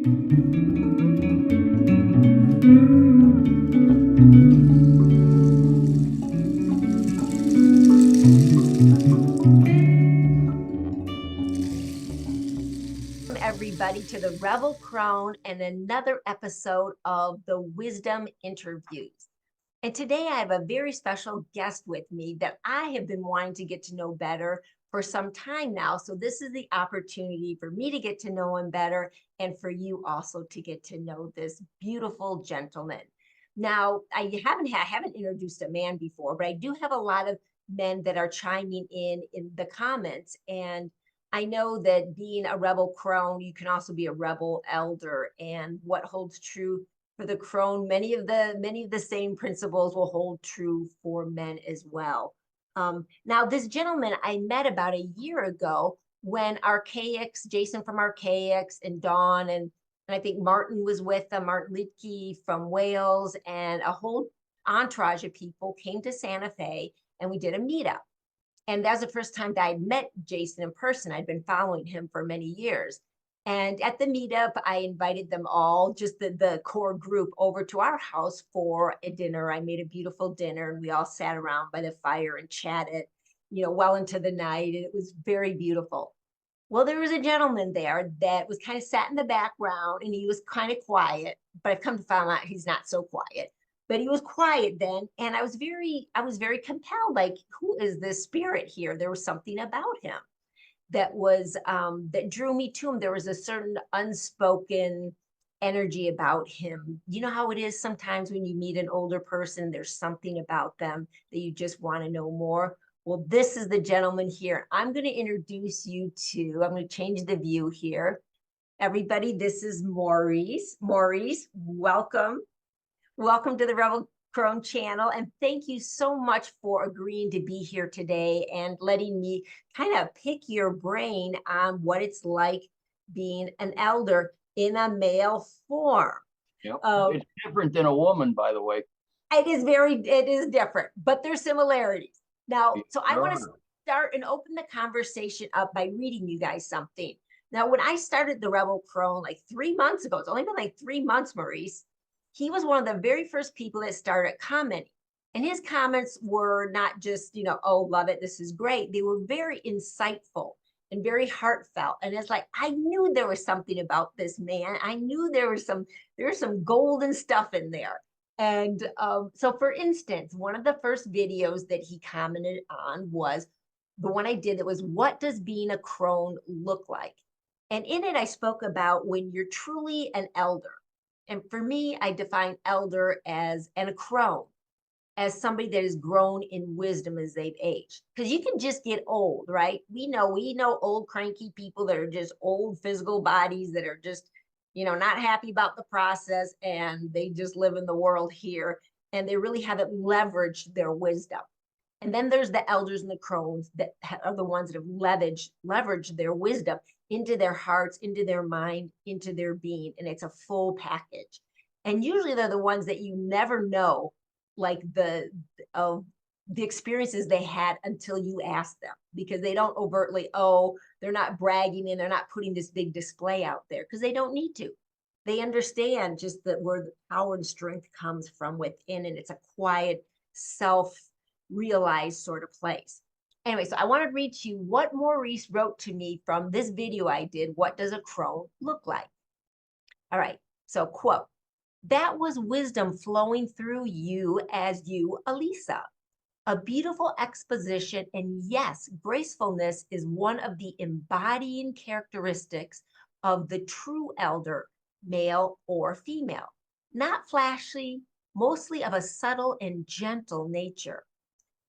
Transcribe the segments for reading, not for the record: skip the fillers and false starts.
Everybody to the Rebel Crone and another episode of the Wisdom Interviews. And today I have a very special guest with me that I have been wanting to get to know better for some time now. So this is the opportunity for me to get to know him better and for you also to get to know this beautiful gentleman. Now, I haven't introduced a man before, but I do have a lot of men that are chiming in the comments. And I know that being a rebel crone, you can also be a rebel elder. And what holds true for the crone, many of the same principles will hold true for men as well. Now, this gentleman I met about a year ago when Archaics, Jason from Archaics, and Dawn, and I think Martin was with them, Martin Lidke from Wales, and a whole entourage of people came to Santa Fe, and we did a meetup. And that's the first time that I'd met Jason in person. I'd been following him for many years. And at the meetup, I invited them all, just the core group, over to our house for a dinner. I made a beautiful dinner, and we all sat around by the fire and chatted, well into the night. And it was very beautiful. Well, there was a gentleman there that was kind of sat in the background, and he was kind of quiet, but I've come to find out he's not so quiet. But he was quiet then, and I was very compelled. Like, who is this spirit here? There was something about him that was that drew me to him. There was a certain unspoken energy about him. You know how it is sometimes when you meet an older person, there's something about them that you just want to know more. Well, this is the gentleman here. I'm going to introduce you to, I'm going to change the view here. Everybody, this is Maurice. Maurice, welcome. Welcome to the Rebel Crone channel, and thank you so much for agreeing to be here today and letting me kind of pick your brain on what it's like being an elder in a male form. Yep. It's different than a woman, by the way. It is different, but there's similarities. Now, so I want to start and open the conversation up by reading you guys something. Now, when I started the Rebel Crone like 3 months ago, it's only been like 3 months, Maurice, he was one of the very first people that started commenting. And his comments were not just, oh, love it, this is great. They were very insightful and very heartfelt. And it's like, I knew there was something about this man. I knew there was some golden stuff in there. And so, for instance, one of the first videos that he commented on was the one I did that was, what does being a crone look like? And in it, I spoke about when you're truly an elder. And for me, I define elder and a crone as somebody that has grown in wisdom as they've aged. Because you can just get old, right? We know old cranky people that are just old physical bodies that are just, not happy about the process, and they just live in the world here, and they really haven't leveraged their wisdom. And then there's the elders and the crones that are the ones that have leveraged their wisdom into their hearts, into their mind, into their being. And it's a full package. And usually they're the ones that you never know, like the experiences they had until you ask them, because they don't overtly, they're not bragging and they're not putting this big display out there because they don't need to. They understand just that where the power and strength comes from within, and it's a quiet, self-realized sort of place. Anyway, so I want to read to you what Maurice wrote to me from this video I did. What does a crone look like? All right, so quote, that was wisdom flowing through you as you, Elisa. A beautiful exposition, and yes, gracefulness is one of the embodying characteristics of the true elder, male or female. Not flashy, mostly of a subtle and gentle nature.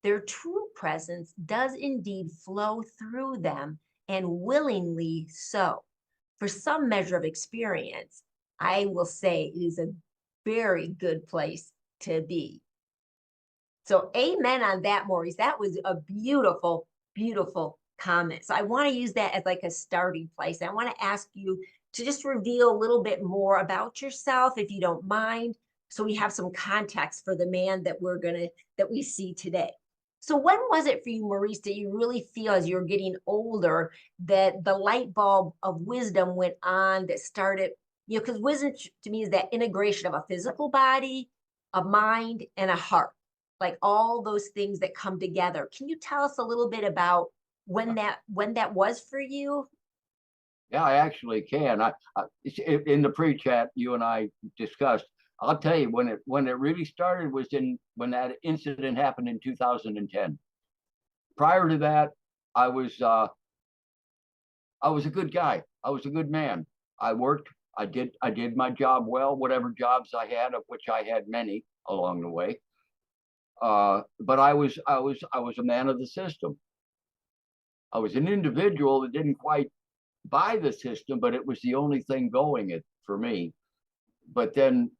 Their true presence does indeed flow through them, and willingly so. For some measure of experience, I will say it is a very good place to be. So amen on that, Maurice. That was a beautiful, beautiful comment. So I want to use that as like a starting place. I want to ask you to just reveal a little bit more about yourself, if you don't mind, so we have some context for the man that we see today. So when was it for you, Maurice, that you really feel as you're getting older that the light bulb of wisdom went on, that started, because wisdom to me is that integration of a physical body, a mind, and a heart, like all those things that come together. Can you tell us a little bit about when that was for you? Yeah, I actually can. In the pre-chat you and I discussed. I'll tell you when it really started was when that incident happened in 2010. Prior to that, I was uh, I was a good guy. I was a good man. I worked. I did my job well, whatever jobs I had, of which I had many along the way. But I was a man of the system. I was an individual that didn't quite buy the system, but it was the only thing going it for me. But then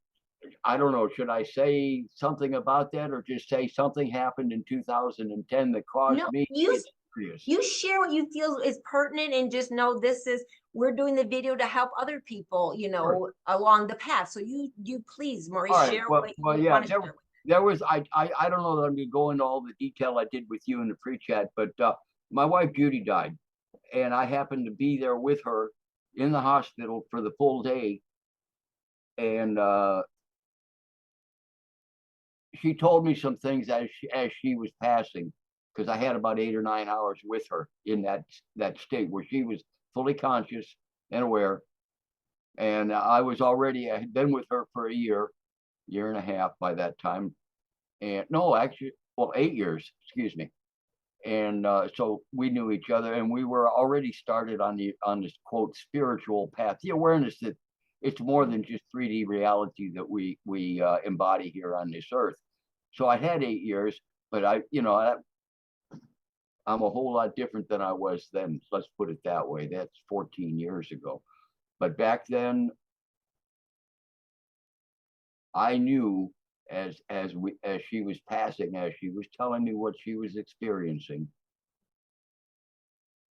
I don't know, should I say something about that or just say something happened in 2010 that caused No, me to you get serious? you share what you feel is pertinent, and just know this is we're doing the video to help other people, Sure. along the path. So you please, Maurice, All right. share what Well, you yeah, want to share. there was, I don't know that I'm going to go into all the detail I did with you in the pre-chat, but my wife Judy died, and I happened to be there with her in the hospital for the full day. And she told me some things as she was passing, because I had about 8 or 9 hours with her in that state where she was fully conscious and aware. And I had been with her for a year and a half by that time. And no, actually, well, 8 years, excuse me. And so we knew each other, and we were already started on this quote spiritual path, the awareness that it's more than just 3D reality that we embody here on this earth. So I had 8 years, but I'm a whole lot different than I was then. Let's put it that way. That's 14 years ago. But back then, I knew as she was passing, as she was telling me what she was experiencing,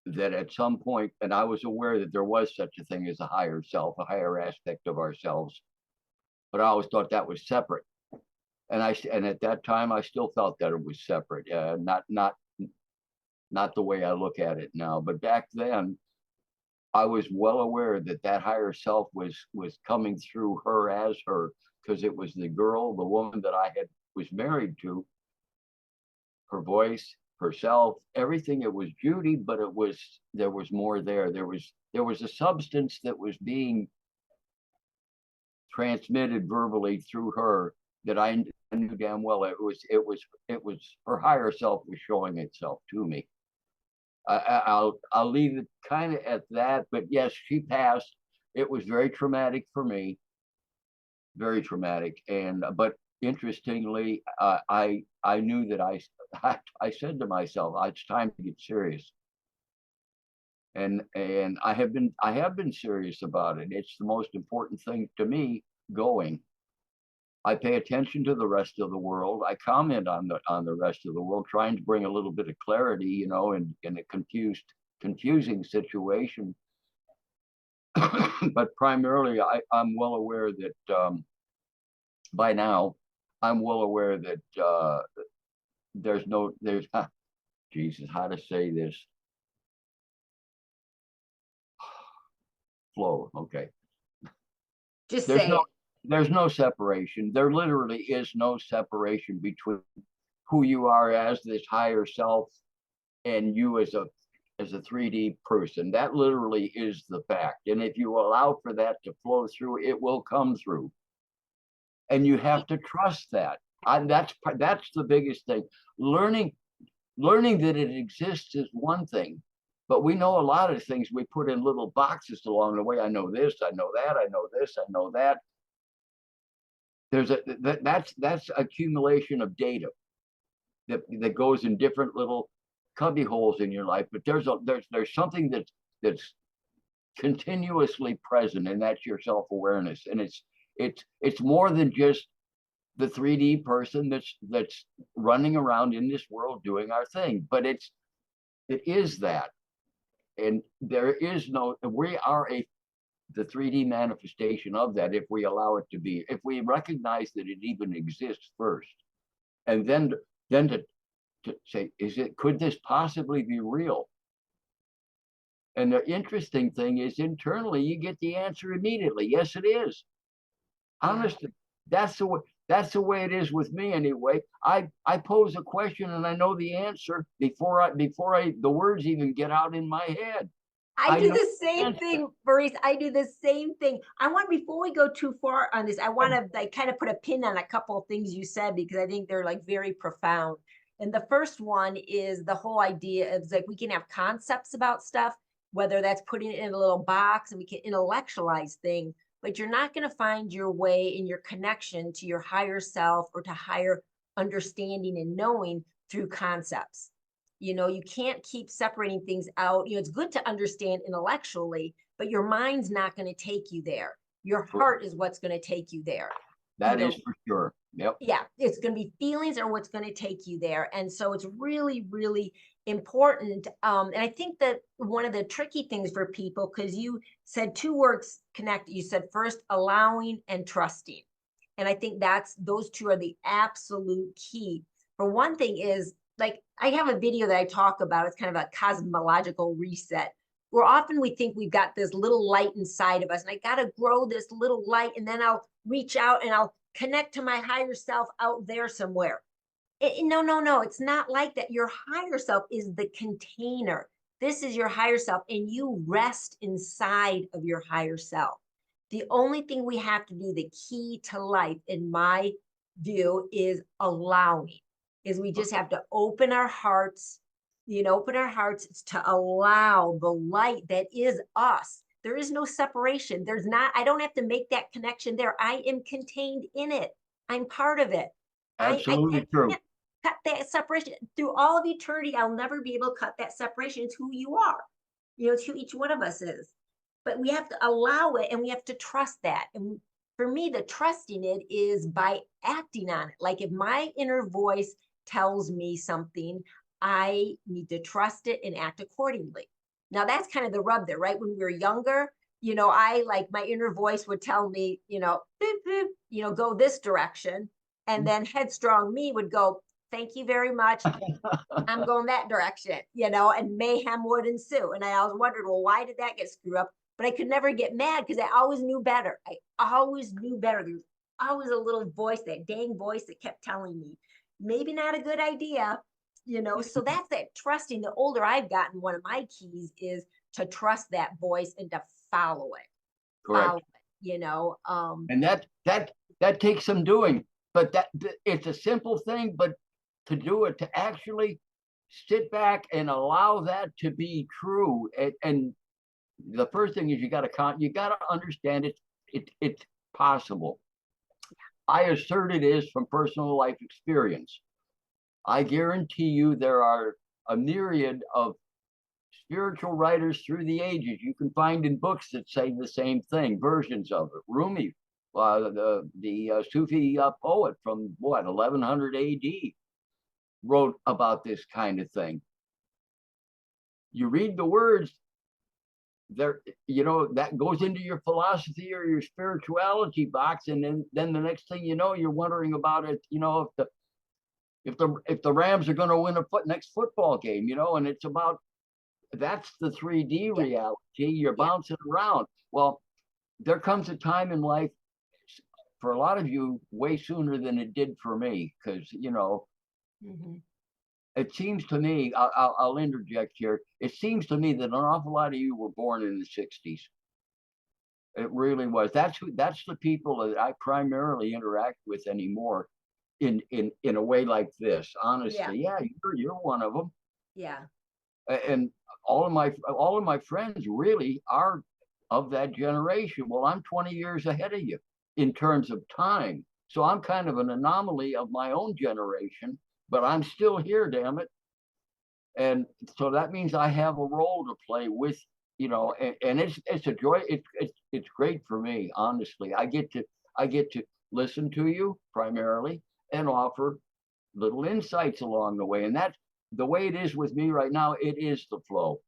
that at some point, and I was aware that there was such a thing as a higher self, a higher aspect of ourselves, but I always thought that was separate. And at that time, I still felt that it was separate, not the way I look at it now. But back then, I was well aware that that higher self was coming through her as her, because it was the girl, the woman that I had was married to, her voice, herself, everything. It was Judy, but there was more there. There was a substance that was being transmitted verbally through her that I knew damn well it was her higher self was showing itself to me. I'll leave it kind of at that. But yes, she passed. It was very traumatic for me, very traumatic. And but interestingly, I knew that I said to myself, it's time to get serious. And I have been serious about it. It's the most important thing to me going. I pay attention to the rest of the world. I comment on the rest of the world, trying to bring a little bit of clarity, in a confusing situation. But primarily, I'm well aware that by now, I'm well aware that there's Jesus, how to say this? Flow. Okay. Just There's say no it. there's no separation. There literally is no separation between who you are as this higher self and you as a 3D person. That literally is the fact. And if you allow for that to flow through, it will come through. And you have to trust that. That's the biggest thing. Learning learning that it exists is one thing, but we know a lot of things we put in little boxes along the way. I know this, I know that, I know this, I know that. That's accumulation of data that goes in different little cubby holes in your life. But there's something that's continuously present, and that's your self-awareness. And it's more than just the 3D person that's running around in this world doing our thing, but it is that. And there is no, we are the 3D manifestation of that if we allow it to be, if we recognize that it even exists first, and then to say, could this possibly be real? And the interesting thing is internally you get the answer immediately. Yes, it is. Yeah. Honestly, that's the way it is with me anyway. I pose a question and I know the answer before I the words even get out in my head. I I do know the the same answer. thing, Maurice. I do the same thing. I want, before we go too far on this, I want to like kind of put a pin on a couple of things you said because I think they're like very profound. And the first one is the whole idea of like we can have concepts about stuff, whether that's putting it in a little box and we can intellectualize things, but you're not going to find your way in your connection to your higher self or to higher understanding and knowing through concepts. You can't keep separating things out. It's good to understand intellectually, but your mind's not going to take you there. Your heart is what's going to take you there. you That is know for sure. Yep. yeah, it's going to be feelings are what's going to take you there. And so it's really, really important. And I think that one of the tricky things for people, because you said two words connect, you said first allowing and trusting. And I think those two are the absolute key. For one thing is like I have a video that I talk about, it's kind of a cosmological reset, where often we think we've got this little light inside of us, and I got to grow this little light, and then I'll reach out and I'll connect to my higher self out there somewhere. No, no, no. It's not like that. Your higher self is the container. This is your higher self, and you rest inside of your higher self. The only thing we have to do, the key to life, in my view, is allowing, is we just have to open our hearts, open our hearts to allow the light that is us. There is no separation. There's not, I don't have to make that connection there. I am contained in it. I'm part of it. I Absolutely true. can't cut that separation through all of eternity. I'll never be able to cut that separation. It's who you are. It's who each one of us is. But we have to allow it and we have to trust that. And for me, the trusting it is by acting on it. Like if my inner voice tells me something, I need to trust it and act accordingly. Now that's kind of the rub there, right? When we were younger, I like my inner voice would tell me, boop, boop, go this direction. And then headstrong me would go, thank you very much. I'm going that direction, and mayhem would ensue. And I always wondered, well, why did that get screwed up? But I could never get mad because I always knew better. I always knew better. There was always a little voice, that dang voice that kept telling me, maybe not a good idea, So that's that trusting. The older I've gotten, one of my keys is to trust that voice and to follow it, follow Correct. it. And that takes some doing, but it's a simple thing, but to do it, to actually sit back and allow that to be true. And the first thing is you got to understand it's possible. I assert it is from personal life experience. I guarantee you there are a myriad of spiritual writers through the ages you can find in books that say the same thing, versions of it. Rumi, the Sufi poet from what 1100 A.D. wrote about this kind of thing. You read the words there, that goes into your philosophy or your spirituality box, and then the next thing you know, you're wondering about it. If the Rams are going to win a next football game, and it's about that's the 3D Yeah, reality. You're yeah. bouncing around. Well, there comes a time in life for a lot of you way sooner than it did for me, because Mm-hmm. it seems to me, I'll interject here. It seems to me that an awful lot of you were born in the 60's. It really was. That's the people that I primarily interact with anymore in a way like this. Yeah, Honestly, yeah, you're one of them. yeah. And all of my friends really are of that generation. Well, I'm 20 years ahead of you in terms of time. So I'm kind of an anomaly of my own generation, but I'm still here, damn it. And so that means I have a role to play with, and it's a joy. It's great for me, honestly. I get to listen to you primarily and offer little insights along the way. And that's the way it is with me right now. It is the flow.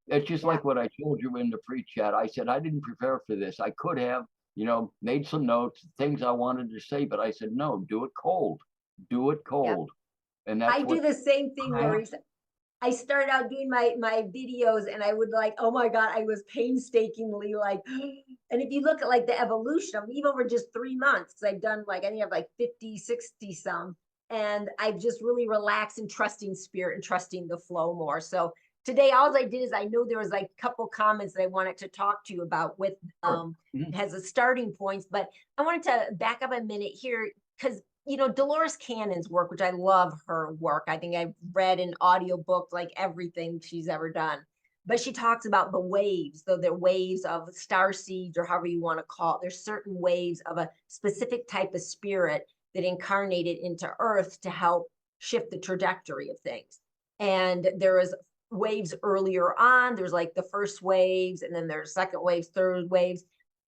It's just Yeah. like what I told you in the pre-chat. I said I didn't prepare for this. I could have, made some notes, things I wanted to say, but I said no, do it cold. Do it Yeah. cold. And I that's do what the same thing, I have. Maurice. I started out doing my videos and I would like, oh my God, I was painstakingly like, and if you look at like the evolution of even over just 3 months, because I've done like, I think I have like 50, 60 some, and I've just really relaxed and trusting spirit and trusting the flow more. So today, all I did is I knew there was like a couple comments that I wanted to talk to you about with Sure. Mhm. has a starting points, but I wanted to back up a minute here because Dolores Cannon's work, which I love her work. I think I've read an audiobook like everything she's ever done. But she talks about the waves, though they're waves of star seeds or however you want to call it. There's certain waves of a specific type of spirit that incarnated into Earth to help shift the trajectory of things. And there is waves earlier on. There's like the first waves, and then there's second waves, third waves,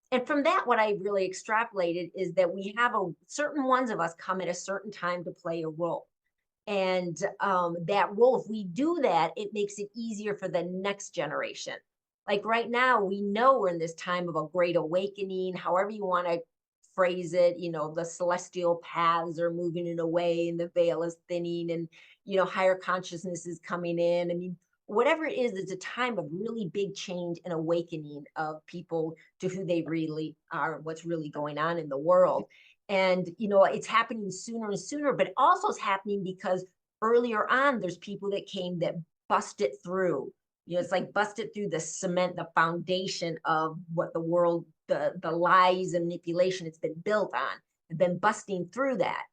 and from that, what I really extrapolated is that we have a certain ones of us come at a certain time to play a role. And that role, if we do that, it makes it easier for the next generation. Like right now, we know we're in this time of a great awakening, however you want to phrase it. The celestial paths are moving in a way, and the veil is thinning, and higher consciousness is coming in. I mean, whatever it is, it's a time of really big change and awakening of people to who they really are, what's really going on in the world. And it's happening sooner and sooner, but also it's happening because earlier on there's people that came that busted through. It's like busted through the cement, the foundation of what the world, the lies and manipulation it's been built on, have been busting through that.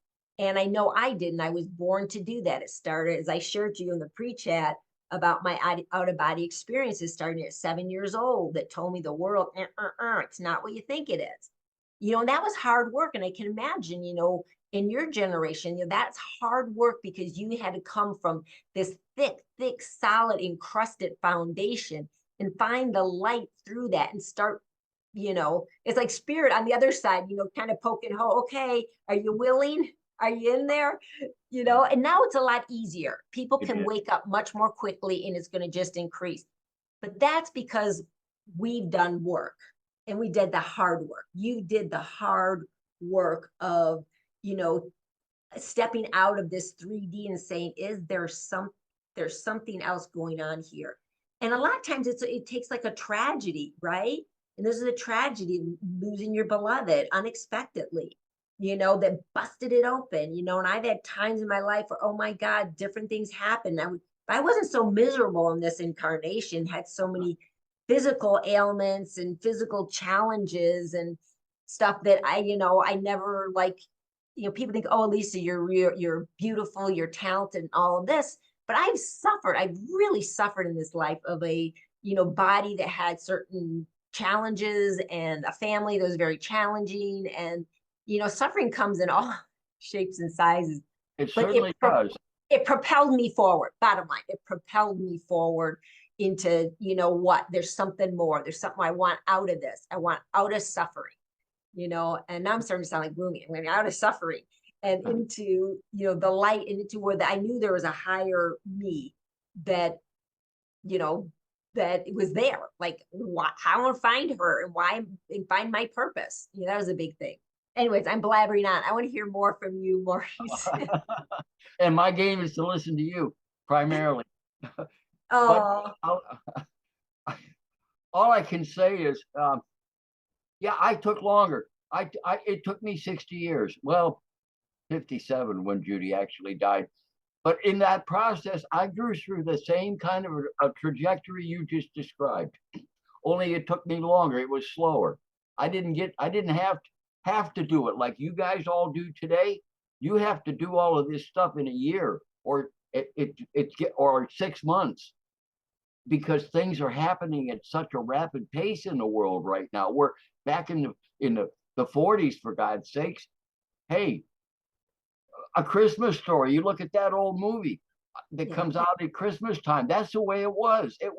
And I know I did, and I was born to do that. It started, as I shared to you in the pre-chat, about my out of body experiences starting at 7 years old that told me the world, it's not what you think it is. And that was hard work. And I can imagine, in your generation, that's hard work because you had to come from this thick, solid, encrusted foundation and find the light through that and start, it's like spirit on the other side, kind of poking hole. Okay, are you willing? Are you in there? And now it's a lot easier. People It can is. wake up much more quickly and it's going to just increase. But that's because we've done work and we did the hard work. You did the hard work of, you know, stepping out of this 3D and saying, is there's something else going on here? And a lot of times it takes like a tragedy, right? And this is a tragedy, losing your beloved unexpectedly, that busted it open, and I've had times in my life where, oh my God, different things happen. I wasn't so miserable in this incarnation, had so many physical ailments and physical challenges and stuff that I never like, people think, oh, Elisa, you're beautiful, you're talented, and all of this. But I've really suffered in this life of a, body that had certain challenges and a family that was very challenging. And, suffering comes in all shapes and sizes, It but certainly does. it propelled me forward. Bottom line, it propelled me forward into, what, there's something more. There's something I want out of this. I want out of suffering, and now I'm starting to sound like Rumi. I'm going out of suffering and into, the light, and into where I knew there was a higher me that, you know, that it was there. Like, how I want to find her and why, and find my purpose. That was a big thing. Anyways, I'm blabbering on. I want to hear more from you, Maurice. And my game is to listen to you primarily. But Oh, I'll, all I can say is, yeah, I took longer. It took me 60 years. Well, 57 when Judy actually died. But in that process, I grew through the same kind of a trajectory you just described. Only it took me longer. It was slower. I didn't have to do it like you guys all do today. You have to do all of this stuff in a year or or 6 months because things are happening at such a rapid pace in the world right now. We're back in the 40s, for God's sakes. Hey, A Christmas Story. You look at that old movie that yeah. comes out at Christmas time. That's the way it was. It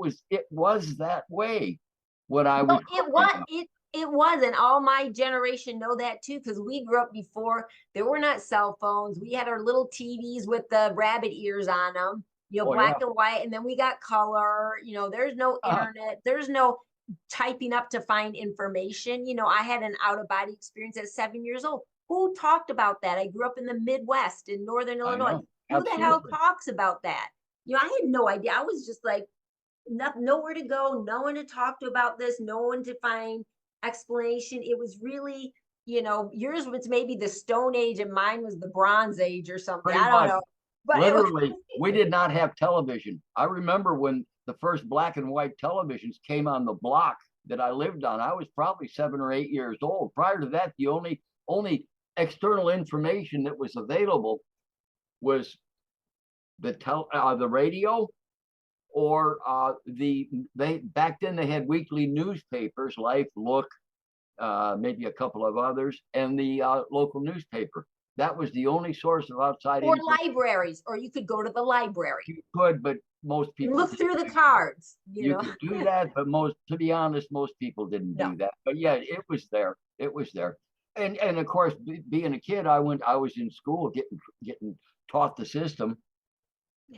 was that way when I No, was growing up. it was, and all my generation know that too, because we grew up before there were not cell phones. We had our little TVs with the rabbit ears on them, Oh black yeah. and white, and then we got color. There's no internet, there's no typing up to find information. I had an out of body experience at 7 years old. Who talked about that? I grew up in the Midwest in Northern I Illinois. know. Who the hell Absolutely. talks about that? I had no idea. I was just like, nowhere to go, no one to talk to about this, no one to find explanation. It was really, yours was maybe the Stone Age and mine was the Bronze Age or something. Pretty I don't much. know. But it was, Literally, we did not have television. I remember when the first black and white televisions came on the block that I lived on. I was probably 7 or 8 years old. Prior to that, the only external information that was available was the radio, or they back then they had weekly newspapers, Life, Look, maybe a couple of others, and the local newspaper. That was the only source of outside or information. libraries, or you could go to the library. You could, but most people Look through the cards. You could do that, but to be honest, most people didn't No. do that. But yeah, it was there. It was there. And of course, being a kid, I was in school getting taught the system,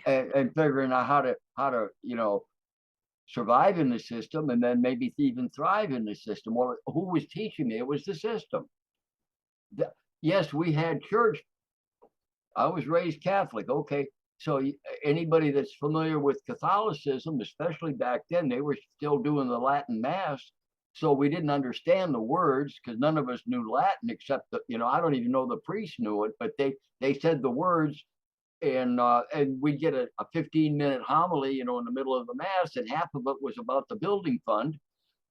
and figuring out how to survive in the system, and then maybe even thrive in the system. Well, who was teaching me? It was the system. Yes, we had church. I was raised Catholic. Okay. So anybody that's familiar with Catholicism, especially back then, they were still doing the Latin Mass. So we didn't understand the words because none of us knew Latin except I don't even know the priest knew it, but they said the words, and we'd get a 15-minute homily, in the middle of the Mass, and half of it was about the building fund,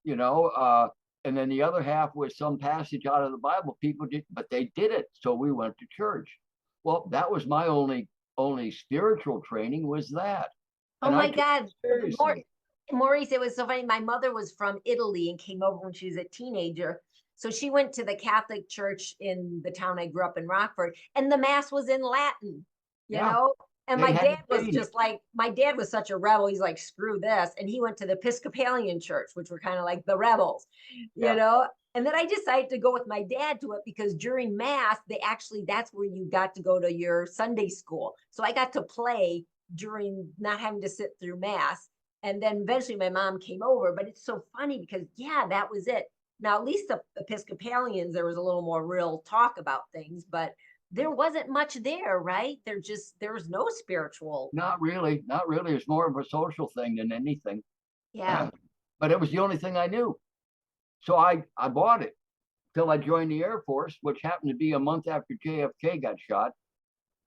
and then the other half was some passage out of the Bible. People did, but they did it. So we went to church. Well, that was my only spiritual training, was that. Oh my God. Maurice, it was so funny. My mother was from Italy and came over when she was a teenager. So she went to the Catholic church in the town I grew up in, Rockford, and the Mass was in Latin, And my dad was just like, my dad was such a rebel. He's like, screw this. And he went to the Episcopalian church, which were kind of like the rebels, And then I decided to go with my dad to it because during Mass, that's where you got to go to your Sunday school. So I got to play during not having to sit through Mass. And then eventually my mom came over, but it's so funny because, that was it. Now, at least the Episcopalians, there was a little more real talk about things, but there wasn't much there, right? There was no spiritual. Not really. It's more of a social thing than anything. Yeah. But it was the only thing I knew. So I bought it till I joined the Air Force, which happened to be a month after JFK got shot.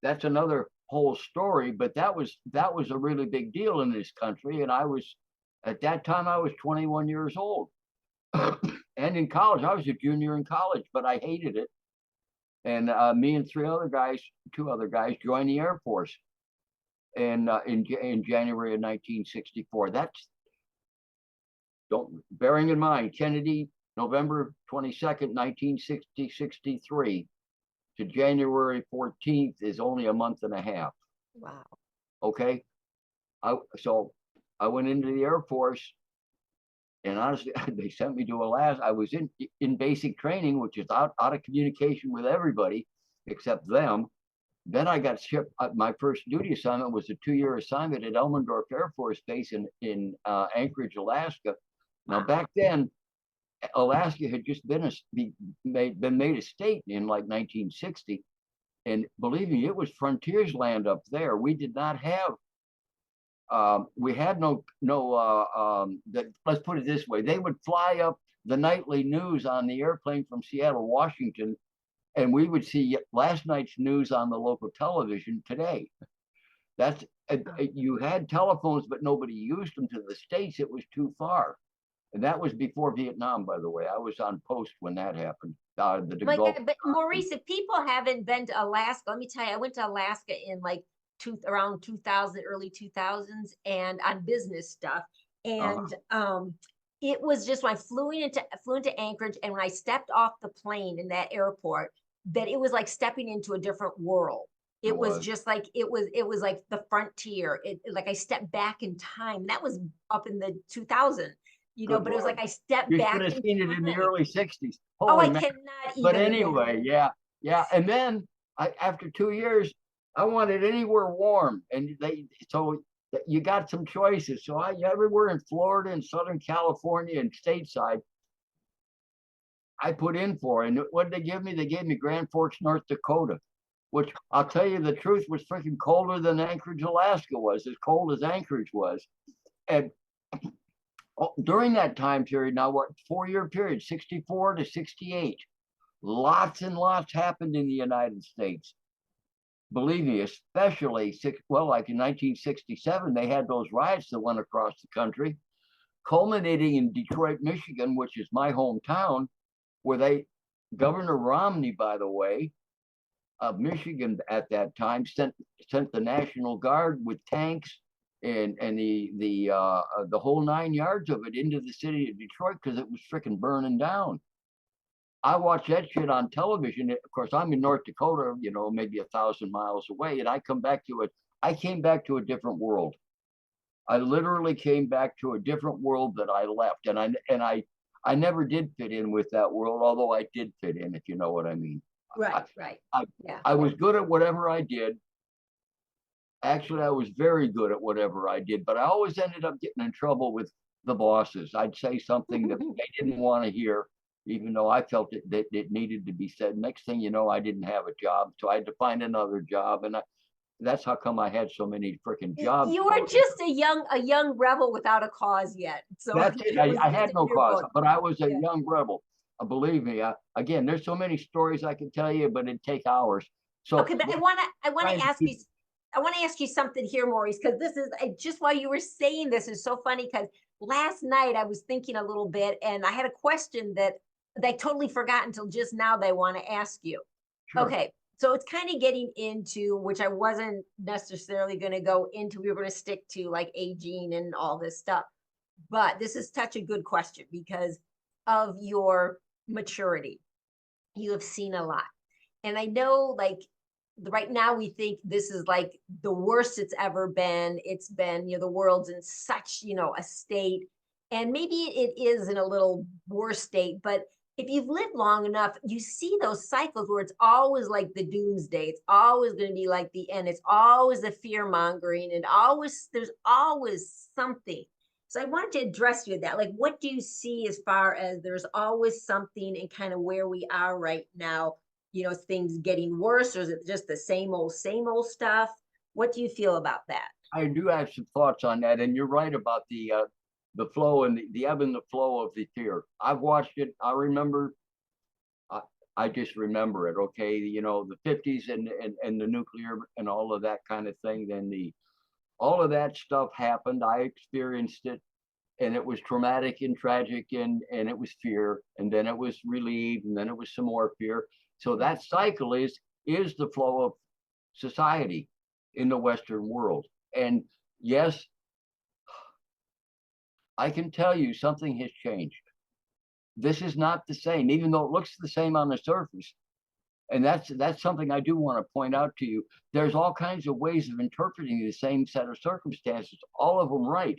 That's another whole story, but that was a really big deal in this country. And at that time, I was 21 years old. And in college, I was a junior in college, but I hated it. And me and two other guys joined the Air Force in January of 1964. Bearing in mind, Kennedy, November 22nd, 1963 to January 14th is only a month and a half. Wow. Okay. So I went into the Air Force, and honestly, they sent me to Alaska. I was in basic training, which is out of communication with everybody except them. Then I got shipped. My first duty assignment was a 2-year assignment at Elmendorf Air Force Base in Anchorage, Alaska. Now, back then, Alaska had just been made a state in like 1960. And believe me, it was frontiers land up there. We did not have, we had let's put it this way. They would fly up the nightly news on the airplane from Seattle, Washington, and we would see last night's news on the local television today. You had telephones, but nobody used them. To the States, it was too far. And that was before Vietnam, by the way. I was on post when that happened. God, but Maurice, if people haven't been to Alaska, let me tell you, I went to Alaska in like around 2000, early 2000s, and on business stuff. And it was just when I flew into Anchorage, and when I stepped off the plane in that airport, that it was like stepping into a different world. It was just like it was like the frontier. Like I stepped back in time. That was up in the 2000s. But it was like I stepped back. You should have seen it in the early 60s. I cannot even. But anyway, yeah. And then after 2 years, I wanted anywhere warm, and so you got some choices. So everywhere in Florida and Southern California and stateside, I put in for. And what did they give me? They gave me Grand Forks, North Dakota. which I'll tell you the truth was freaking colder than Anchorage, Alaska was, as cold as Anchorage was. And during that time period, now what 4-year period, 64 to 68, lots and lots happened in the United States. Believe me, especially like in 1967, they had those riots that went across the country, culminating in Detroit, Michigan, which is my hometown, where Governor Romney, by the way, of Michigan at that time, sent the National Guard with tanks and the whole 9 yards of it into the city of Detroit because it was freaking burning down. I watch that shit on television. Of course, I'm in North Dakota, maybe 1,000 miles away, and I came back to a different world. I literally came back to a different world that I left, and I never did fit in with that world, although I did fit in, if you know what I mean. Right, right. Yeah. I was good at whatever I did. Actually, I was very good at whatever I did, but I always ended up getting in trouble with the bosses. I'd say something that they didn't want to hear, even though I felt that it needed to be said. Next thing you know, I didn't have a job, so I had to find another job, and that's how come I had so many freaking jobs. You were just a young rebel without a cause yet. So that's it. I had no cause, but I was a Yeah. young rebel. Believe me. Again, there's so many stories I could tell you, but it'd take hours. So Okay, but I want to ask you. I want to ask you something here, Maurice, because this is just while you were saying this is so funny. Because last night I was thinking a little bit, and I had a question that I totally forgot until just now that I want to ask you. Sure. Okay, so it's kind of getting into which I wasn't necessarily going to go into. We were going to stick to like aging and all this stuff, but this is such a good question because of your maturity. You have seen a lot, and I know like right now we think this is like the worst it's ever been. It's been, the world's in such, a state, and maybe it is in a little worse state, but if you've lived long enough, you see those cycles where it's always like the doomsday. It's always going to be like the end. It's always the fear mongering, and there's always something. So I wanted to address you with that. Like, what do you see as far as there's always something and kind of where we are right now? Things getting worse, or is it just the same old stuff? What do you feel about that? I do have some thoughts on that, and you're right about the flow and the ebb and the flow of the fear. I've watched it. I remember. I just remember it. Okay, the 50s and the nuclear and all of that kind of thing. Then all of that stuff happened. I experienced it, and it was traumatic and tragic, and it was fear, and then it was relief, and then it was some more fear. So that cycle is the flow of society in the Western world. And yes, I can tell you something has changed. This is not the same, even though it looks the same on the surface. And that's something I do want to point out to you. There's all kinds of ways of interpreting the same set of circumstances, all of them right,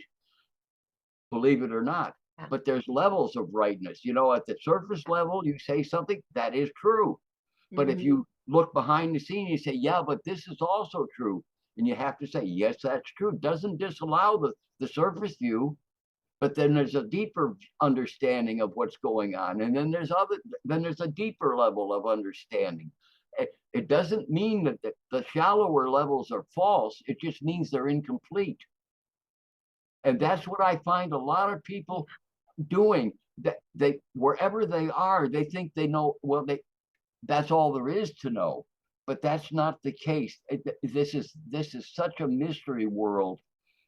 believe it or not. But there's levels of rightness. At the surface level, you say something that is true. But if you look behind the scene, you say, yeah, but this is also true. And you have to say, yes, that's true. Doesn't disallow the surface view, but then there's a deeper understanding of what's going on. And then there's a deeper level of understanding. It doesn't mean that the shallower levels are false. It just means they're incomplete. And that's what I find a lot of people doing. That wherever they are, they think they know, well, that's all there is to know, but that's not the case. This is such a mystery world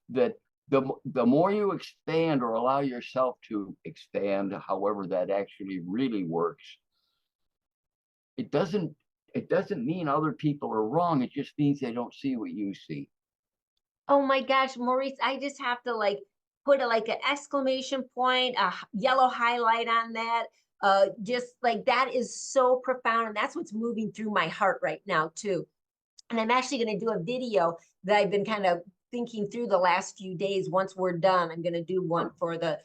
that the more you expand or allow yourself to expand, however that actually really works, it doesn't mean other people are wrong. It just means they don't see what you see. Oh my gosh, Maurice, I just have to like put like an exclamation point, a yellow highlight on that. Just like that is so profound, and that's what's moving through my heart right now too. And I'm actually going to do a video that I've been kind of thinking through the last few days. Once we're done, I'm going to do one for the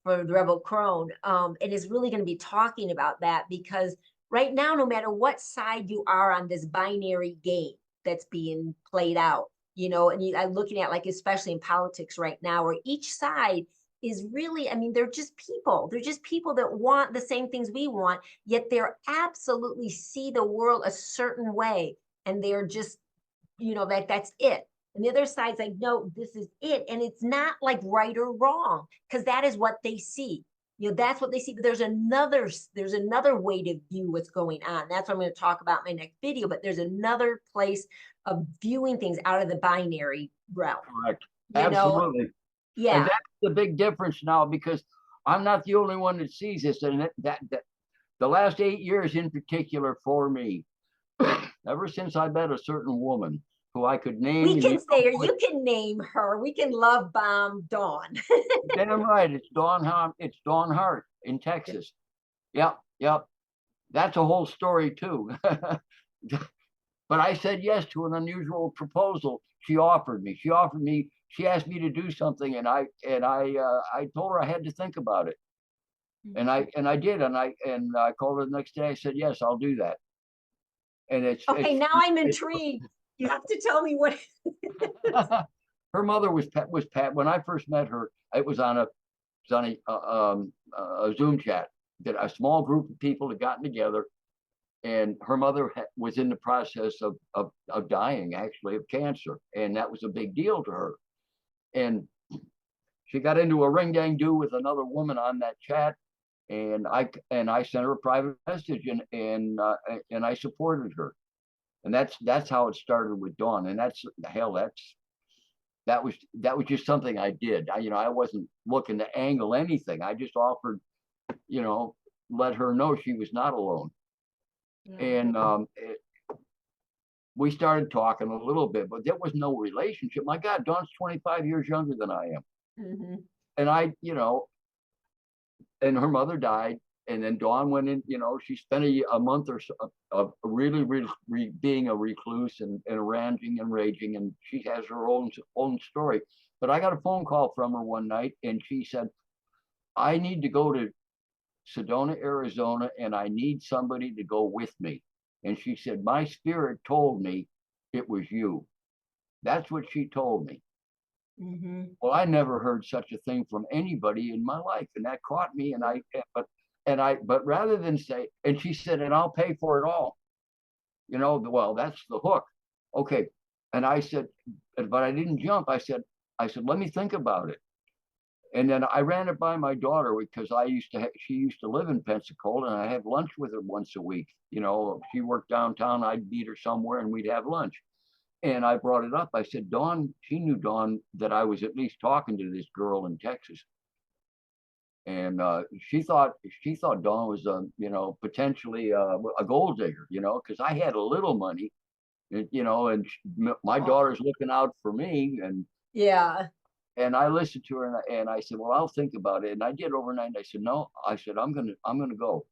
Rebel Crone, and it's really going to be talking about that because right now, no matter what side you are on this binary game that's being played out, and I'm looking at like especially in politics right now, where each side is really, I mean, they're just people. They're just people that want the same things we want, yet they're absolutely see the world a certain way. and they're just, like that's it. And the other side's like, no, this is it. And it's not like right or wrong, because that is what they see. That's what they see. But there's another way to view what's going on. That's what I'm going to talk about in my next video. But there's another place of viewing things out of the binary realm. Correct. You know, Absolutely. And yeah. that's the big difference now, because I'm not the only one that sees this. And that the last 8 years in particular for me, ever since I met a certain woman who I could name, We and can say her, you can name her. We can love bomb Dawn. damn right, it's Dawn Hart in Texas. Yep, yep. That's a whole story too. But I said yes to an unusual proposal she offered me. She asked me to do something, and I told her I had to think about it. And I did, and I called her the next day. I said, yes, I'll do that. And Okay, now I'm it's intrigued. You have to tell me what. her mother was Pat. When I first met her, it was on a Zoom chat that a small group of people had gotten together, and her mother was in the process of dying, actually, of cancer, and that was a big deal to her. And she got into a ring dang do with another woman on that chat, and I sent her a private message, and I supported her, and that's how it started with Dawn. And that was just something I did. I wasn't looking to angle anything. I just offered, let her know she was not alone. Yeah. And we started talking a little bit, but there was no relationship. My God, Dawn's 25 years younger than I am. Mm-hmm. And and her mother died. And then Dawn went in, she spent a month or so of really, really being a recluse and ranting and raging. And she has her own story. But I got a phone call from her one night, and she said, I need to go to Sedona, Arizona, and I need somebody to go with me. And she said, my spirit told me it was you. That's what she told me. Mm-hmm. Well, I never heard such a thing from anybody in my life, and that caught me. But rather than say, and she said, and I'll pay for it all. Well, that's the hook. Okay. And I said, but I didn't jump. I said, let me think about it. And then I ran it by my daughter, because she used to live in Pensacola, and I had lunch with her once a week. She worked downtown, I'd meet her somewhere and we'd have lunch. And I brought it up. I said, she knew Dawn, that I was at least talking to this girl in Texas. And she thought Dawn was, potentially a gold digger, because I had a little money, and my daughter's looking out for me, and Yeah. and I listened to her, and I said, well, I'll think about it. And I did overnight. And I said, no, I'm gonna go.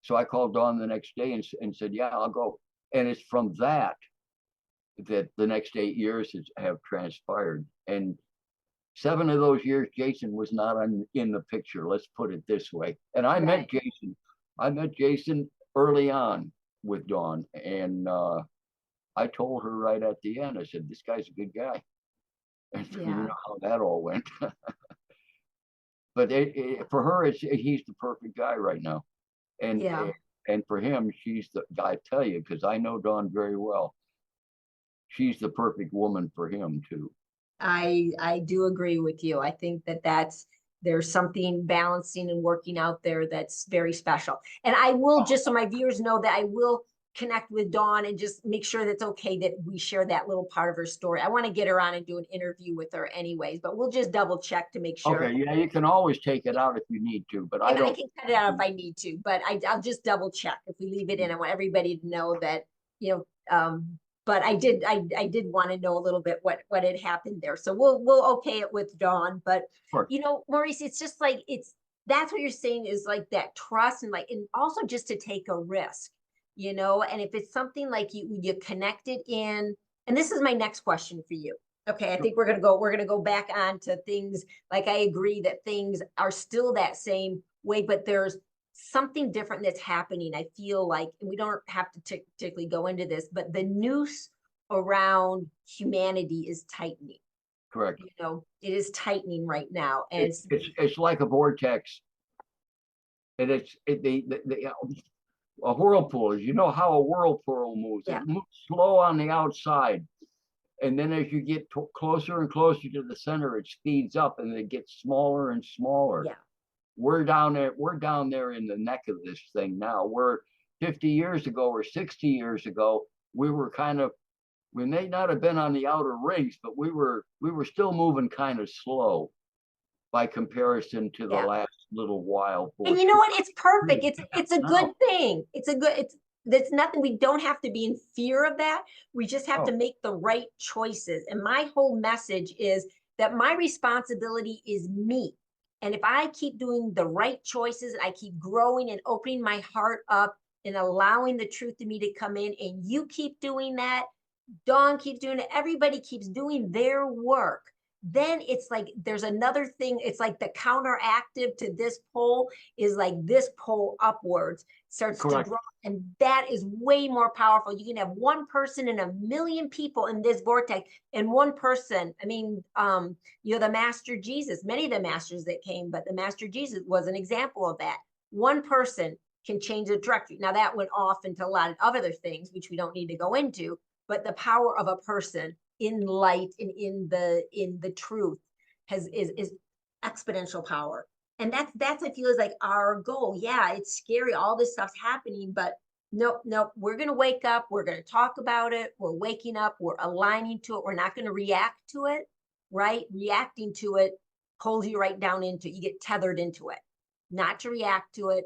So I called Dawn the next day and said, yeah, I'll go. And it's from that the next 8 years have transpired. And 7 of those years, Jason was not in the picture. Let's put it this way. And I met Jason early on with Dawn. And I told her right at the end, I said, this guy's a good guy. And you know how that all went. But for her, he's the perfect guy right now. And Yeah. and for him, she's I tell you, because I know Dawn very well, she's the perfect woman for him too. I do agree with you. I think there's something balancing and working out there that's very special. And I will, just so my viewers know, that I will connect with Dawn and just make sure that's okay that we share that little part of her story. I want to get her on and do an interview with her anyways, but we'll just double check to make sure. Okay, yeah, you can always take it out if you need to, but I And I don't. can cut it out if I need to, but I'll just double check. If we leave it in, I want everybody to know that, but I did want to know a little bit what had happened there. So we'll okay it with Dawn. But Sure. Maurice, it's just like that's what you're saying, is like that trust, and also just to take a risk, and if it's something like you connected in, and this is my next question for you. Okay, I think we're gonna go back on to things. Like, I agree that things are still that same way, but there's something different that's happening. I feel like, and we don't have to particularly go into this, but the noose around humanity is tightening. Correct. It is tightening right now, and It's like a vortex, and it's a whirlpool is, you know how a whirlpool moves. Yeah. It moves slow on the outside. And then as you get closer and closer to the center, it speeds up and it gets smaller and smaller. Yeah. We're down there in the neck of this thing now. We're 50 years ago or 60 years ago, we were kind of, we may not have been on the outer rings, but we were still moving kind of slow by comparison to the Yeah. last little while. And you know what? It's perfect. It's a good thing. It's nothing. We don't have to be in fear of that. We just have to make the right choices. And my whole message is that my responsibility is me. And if I keep doing the right choices and I keep growing and opening my heart up and allowing the truth in me to come in, and you keep doing that, Dawn keeps doing it, everybody keeps doing their work, then it's like there's another thing. It's like the counteractive to this pole is like this pole upwards starts to grow. And that is way more powerful. You can have one person in a million people in this vortex, and one person, I mean, the Master Jesus, many of the masters that came, but the Master Jesus was an example of that. One person can change the trajectory. Now that went off into a lot of other things, which we don't need to go into, but the power of a person in light and in the truth is exponential power. And that's I feel is like our goal. Yeah, it's scary, all this stuff's happening, but no, we're gonna wake up, we're gonna talk about it, we're waking up, we're aligning to it, we're not gonna react to it, right? Reacting to it pulls you right down into it. You get tethered into it. Not to react to it.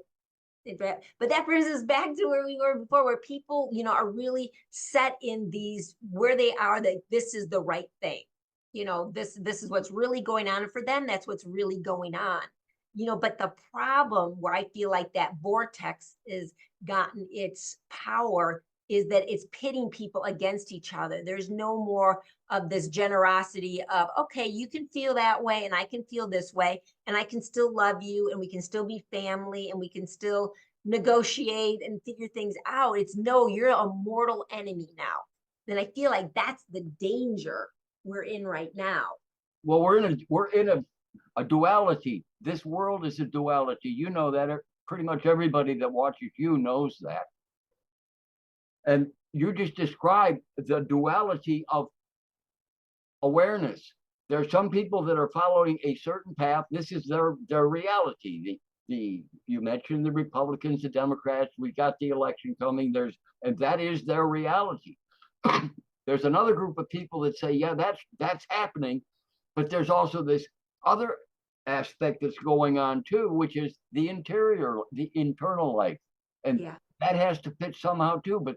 But that brings us back to where we were before, where people, are really set in these, where they are, that this is the right thing. This is what's really going on. And for them, that's what's really going on. But the problem where I feel like that vortex is gotten its power is that it's pitting people against each other. There's no more of this generosity of, okay, you can feel that way and I can feel this way, and I can still love you, and we can still be family, and we can still negotiate and figure things out. It's no, you're a mortal enemy now. And I feel like that's the danger we're in right now. Well, we're in a duality. This world is a duality. You know that. Pretty much everybody that watches you knows that. And you just described the duality of awareness. There are some people that are following a certain path. This is their reality. You mentioned the Republicans, the Democrats. We got the election coming. And that is their reality. There's another group of people that say, yeah, that's happening, but there's also this other aspect that's going on too, which is the internal life, and that has to fit somehow too. But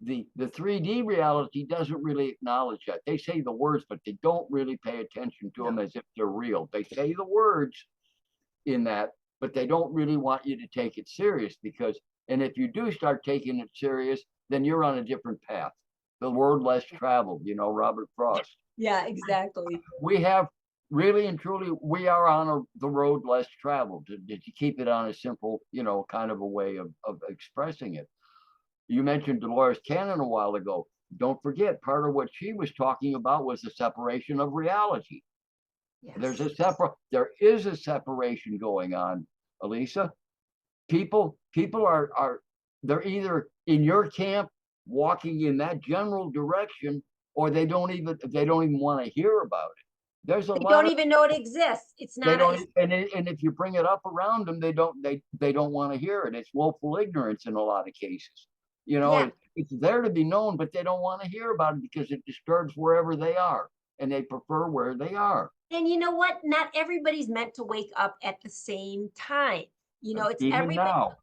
the 3D reality doesn't really acknowledge that. They say the words, but they don't really pay attention to them as if they're real. They say the words in that, but they don't really want you to take it serious, and if you do start taking it serious, then you're on a different path. The road less traveled, Robert Frost. Yeah, exactly. We have really and truly, we are on the road less traveled, to keep it on a simple, kind of a way of expressing it. You mentioned Dolores Cannon a while ago. Don't forget, part of what she was talking about was the separation of reality. Yes. There is a separation going on, Elisa. People are they're either in your camp walking in that general direction, or they don't even want to hear about it. There's they don't even know it exists. It's not. And if you bring it up around them, they don't want to hear it. It's willful ignorance in a lot of cases. It's there to be known, but they don't want to hear about it because it disturbs wherever they are, and they prefer where they are. And you know what? Not everybody's meant to wake up at the same time. It's even everybody now.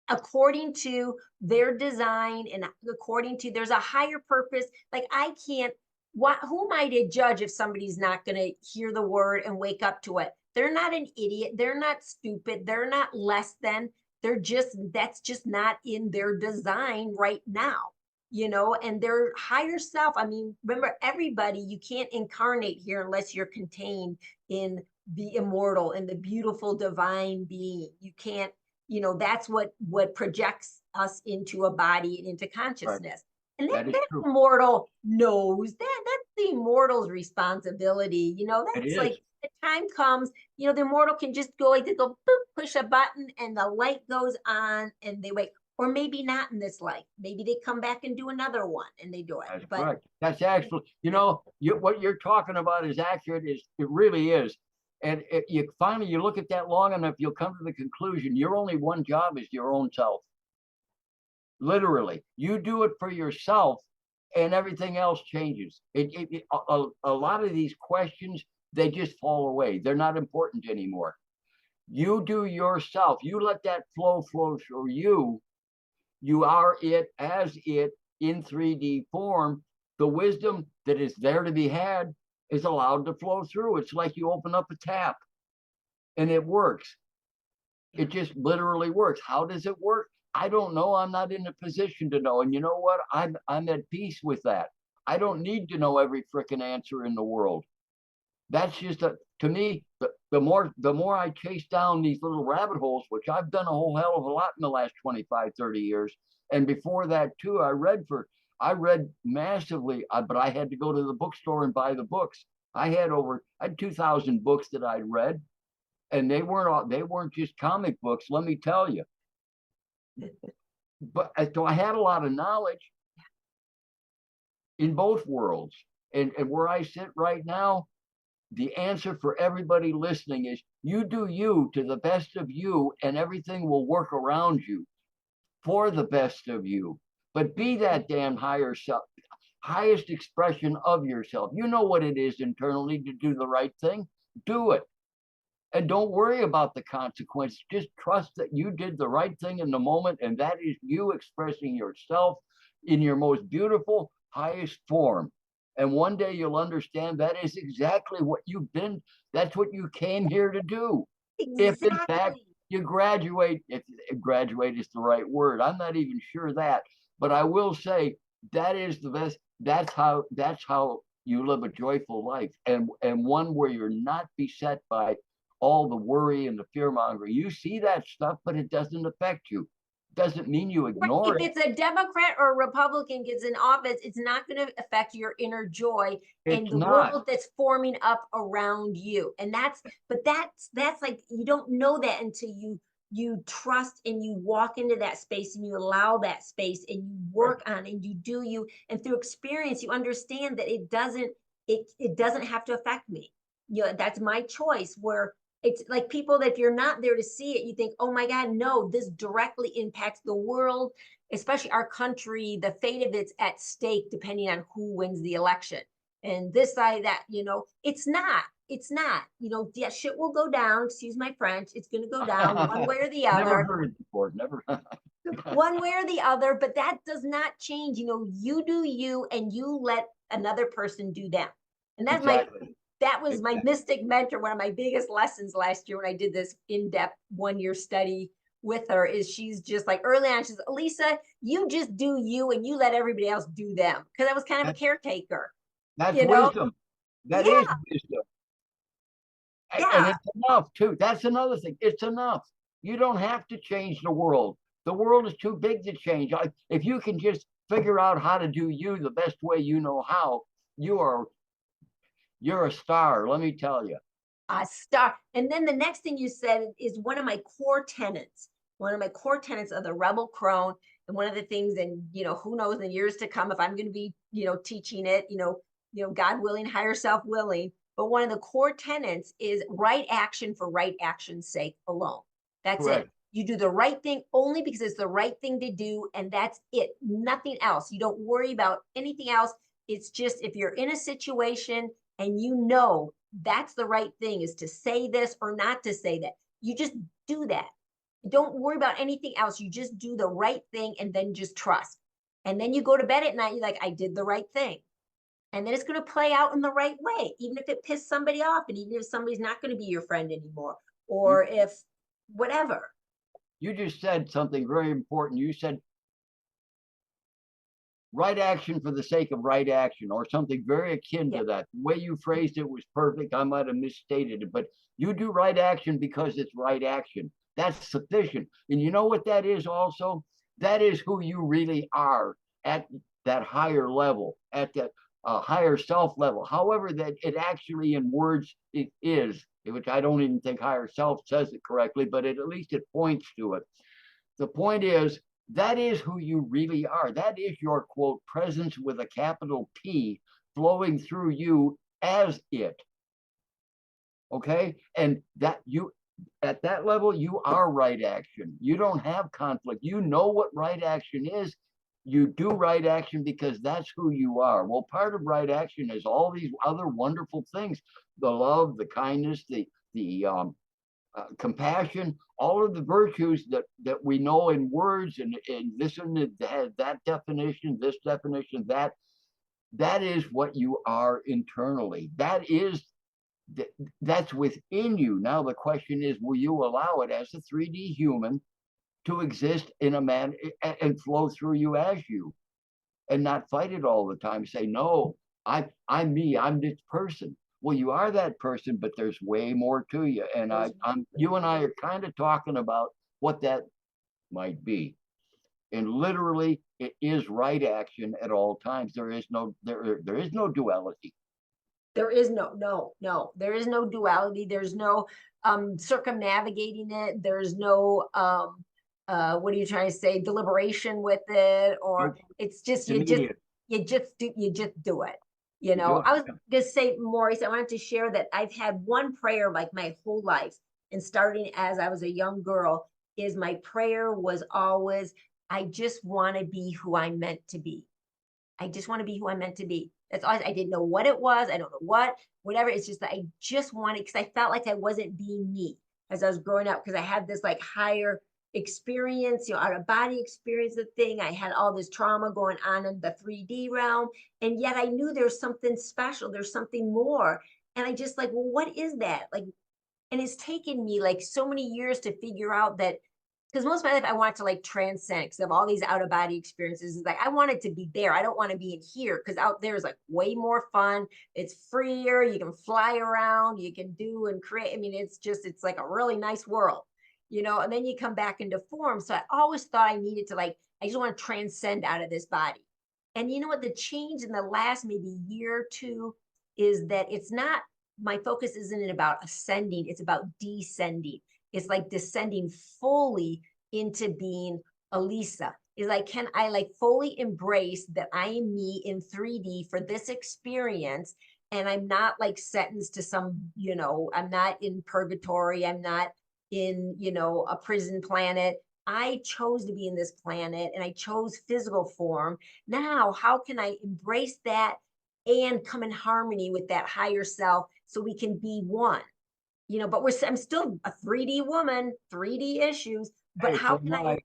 According to their design, and according to, there's a higher purpose. Like, I can't, who am I to judge if somebody's not going to hear the word and wake up to it? They're not an idiot. They're not stupid. They're not less than. That's just not in their design right now, and their higher self. I mean, remember, everybody, you can't incarnate here unless you're contained in the immortal and the beautiful divine being. You can't, that's what projects us into a body and into consciousness. Right. And that immortal knows that. That's the immortal's responsibility. That's like, the time comes, the immortal can just go like they go boop, push a button and the light goes on and they wait. Or maybe not in this life. Maybe they come back and do another one and they do it. That's But correct. That's actually, what you're talking about is accurate. It really is. And you finally you look at that long enough, you'll come to the conclusion your only one job is your own self. Literally, you do it for yourself, and everything else changes. A lot of these questions, they just fall away. They're not important anymore. You do yourself. You let that flow through you. You are it as it in 3D form. The wisdom that is there to be had is allowed to flow through. It's like you open up a tap and it works. It just literally works. How does it work? I don't know. I'm not in a position to know. And you know what? I'm at peace with that. I don't need to know every freaking answer in the world. That's just to me, the more I chase down these little rabbit holes, which I've done a whole hell of a lot in the last 25, 30 years. And before that too, I read massively, but I had to go to the bookstore and buy the books. I had 2,000 books that I'd read, and they weren't just comic books, let me tell you. But so I had a lot of knowledge in both worlds. And where I sit right now, the answer for everybody listening is you do you to the best of you, and everything will work around you for the best of you. But be that damn higher self, highest expression of yourself. You know what it is internally to do the right thing. Do it. And don't worry about the consequence. Just trust that you did the right thing in the moment, and that is you expressing yourself in your most beautiful, highest form. And one day you'll understand that is exactly what you've been. That's what you came here to do. If in fact exactly. you graduate, if graduate is the right word, I'm not even sure that, but I will say that is the best. That's how you live a joyful life, and one where you're not beset by all the worry and the fear mongering. You see that stuff, but it doesn't affect you. Doesn't mean you Right. ignore If it. it's a Democrat or a Republican gets in office, it's not going to affect your inner joy and It's the not. world that's forming up around you. And that's like you don't know that until you trust and you walk into that space and you allow that space and you Right. work on and you do you, and through experience you understand that it doesn't have to affect me. That's my choice. Where it's like people that if you're not there to see it, you think, oh my God, no, this directly impacts the world, especially our country. The fate of it's at stake depending on who wins the election. And this side, that, it's not. It's not. Yeah, shit will go down. Excuse my French. It's going to go down one way or the Never other, heard it before. Never. one way or the other. But that does not change. You do you, and you let another person do them. And Exactly. that was my Exactly. mystic mentor. One of my biggest lessons last year when I did this in-depth 1 year study with her is she's just like early on, she's Elisa, you just do you and you let everybody else do them. Because I was kind of a That's caretaker, that's you know? wisdom. That is Yeah, wisdom. And yeah. it's enough too. That's another thing. It's enough. You don't have to change the world. The world is too big to change. If you can just figure out how to do you the best way you know how, you are you're a star. Let me tell you. I start. And then the next thing you said is one of my core tenets, one of my core tenets of the Rebel Crone. And one of the things, and who knows in years to come if I'm going to be, teaching it, God willing, higher self willing. But one of the core tenets is right action for right action's sake alone. That's it. Correct. You do the right thing only because it's the right thing to do, and that's it. Nothing else. You don't worry about anything else. It's just if you're in a situation and that's the right thing is to say this or not to say that. You just do that. Don't worry about anything else. You just do the right thing and then just trust. And then you go to bed at night, you're like, I did the right thing. And then it's going to play out in the right way, even if it pissed somebody off, and even if somebody's not going to be your friend anymore, You or if whatever. you just said something very important. You said right action for the sake of right action, or something very akin Yeah. to that. The way you phrased it was perfect. I might have misstated it, but you do right action because it's right action. That's sufficient. And you know what that is also? That is who you really are at that higher level, at that higher self level, however that it actually in words it is, which I don't even think higher self says it correctly, but at least it points to it. The point is, that is who you really are. That is your quote presence with a capital P flowing through you as it. Okay. And that you, at that level, you are right action. You don't have conflict. You know what right action is. You do right action because that's who you are. Well, part of right action is all these other wonderful things: the love, the kindness, compassion, all of the virtues that we know in words, and this and that definition, this definition, that is what you are internally. That's within you. Now the question is, will you allow it as a 3D human to exist in a man and flow through you as you, and not fight it all the time? Say, no, I'm me, I'm this person. Well, you are that person, but there's way more to you. And you and I are kind of talking about what that might be. And literally, it is right action at all times. There is no duality. There is no, there is no duality. There's no circumnavigating it. There's no what are you trying to say, deliberation with it, or it's just you just do it. You know, I was gonna say, Maurice, I wanted to share that I've had one prayer like my whole life, and starting as I was a young girl, is my prayer was always, I just want to be who I'm meant to be. I just want to be who I'm meant to be. That's all. I didn't know what it was. I don't know whatever. It's just that I just wanted, because I felt like I wasn't being me as I was growing up, because I had this like higher experience, out of body experience of thing. I had all this trauma going on in the 3D realm. And yet I knew there's something special. There's something more. And I just like, well, what is that? Like, and it's taken me like so many years to figure out that, because most of my life I want to like transcend, because of all these out of body experiences. It's like I wanted to be there. I don't want to be in here, because out there is like way more fun. It's freer. You can fly around. You can do and create. I mean, it's like a really nice world, And then you come back into form. So I always thought I needed to I just want to transcend out of this body. And you know what? The change in the last maybe year or two is that it's not. My focus isn't about ascending. It's about descending. It's like descending fully into being Elisa. Is like, can I like fully embrace that I am me in 3D for this experience? And I'm not like sentenced to I'm not in purgatory. I'm not in, a prison planet. I chose to be in this planet and I chose physical form. Now, how can I embrace that and come in harmony with that higher self so we can be one? But I'm still a 3D woman, 3D issues, but how can I,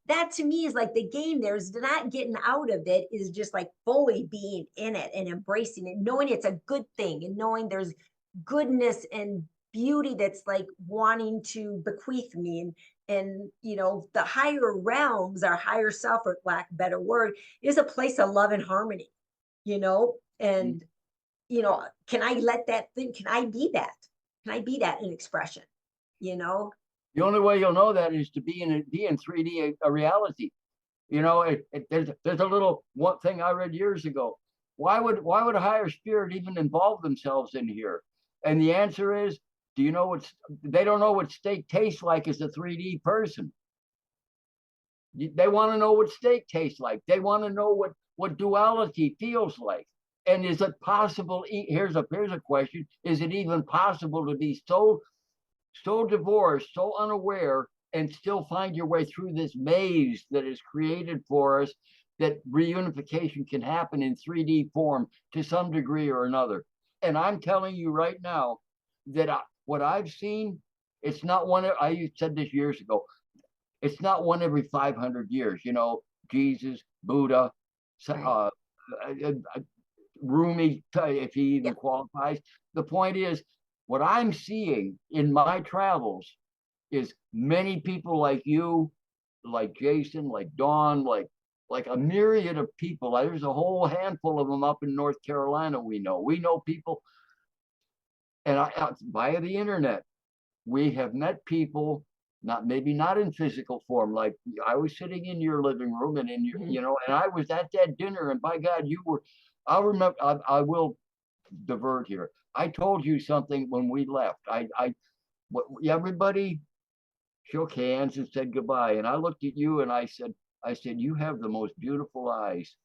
that to me is like the game. There's not getting out of it, is just like fully being in it and embracing it, knowing it's a good thing, and knowing there's goodness and beauty that's like wanting to bequeath me. And the higher realms, our higher self, for lack of a better word, is a place of love and harmony, and can I let that thing, can I be that? Can I be that in expression? The only way you'll know that is to be in 3D a reality. There's a little one thing I read years ago. Why would a higher spirit even involve themselves in here? And the answer is, they don't know what steak tastes like as a 3D person. They want to know what steak tastes like. They want to know what duality feels like. And is it possible? Here's a question: is it even possible to be so divorced, so unaware, and still find your way through this maze that is created for us, that reunification can happen in 3D form to some degree or another? And I'm telling you right now that what I've seen, it's not one. I said this years ago. It's not one every 500 years. Jesus, Buddha, Rumi, if he even qualifies. The point is, what I'm seeing in my travels is many people like you, like Jason, like Dawn, like a myriad of people. There's a whole handful of them up in North Carolina. We know people, and via the internet, we have met people. Maybe not in physical form. Like I was sitting in your living room and in your, and I was at that dinner, and by God, you were I'll remember. I will divert here. I told you something when we left. Everybody shook hands and said goodbye, and I looked at you and I said, you have the most beautiful eyes.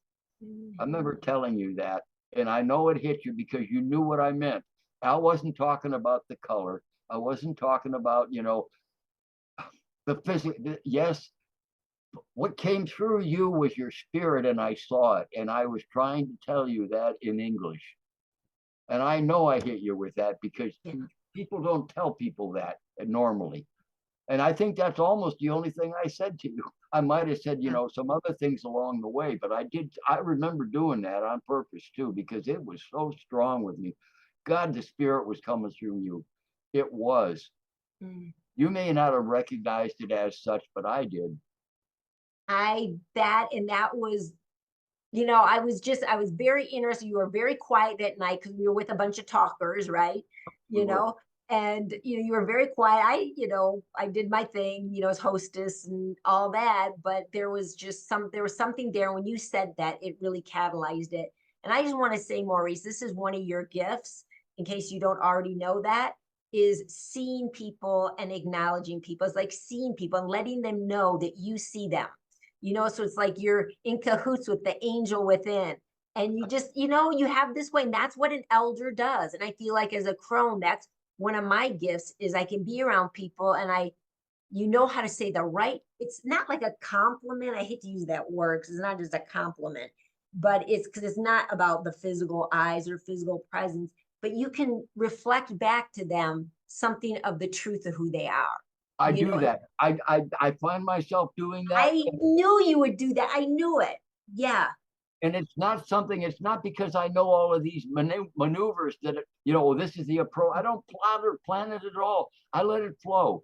I remember telling you that, and I know it hit you because you knew what I meant. I wasn't talking about the color. I wasn't talking about, the physical. Yes, what came through you was your spirit, and I saw it, and I was trying to tell you that in English. And I know I hit you with that because people don't tell people that normally. And I think that's almost the only thing I said to you. I might have said, some other things along the way, but I remember doing that on purpose too, because it was so strong with me. God, the spirit was coming through you. It was. Mm. You may not have recognized it as such, but I did. That was, I was very interested. You were very quiet that night because we were with a bunch of talkers, right? We were. And you were very quiet. I did my thing, as hostess and all that, but there was something there when you said that it really catalyzed it. And I just want to say, Maurice, this is one of your gifts, in case you don't already know that, is seeing people and acknowledging people. It's like seeing people and letting them know that you see them. So it's like you're in cahoots with the angel within. And you just, you have this way, and that's what an elder does. And I feel like as a crone, that's one of my gifts is I can be around people and you know how to say the right. It's not like a compliment. I hate to use that word because it's not just a compliment, but it's because it's not about the physical eyes or physical presence, but you can reflect back to them something of the truth of who they are. I You do know, that. I find myself doing that. I knew you would do that. I knew it. Yeah. And it's not because I know all of these maneuvers that, this is the approach. I don't plan it at all. I let it flow.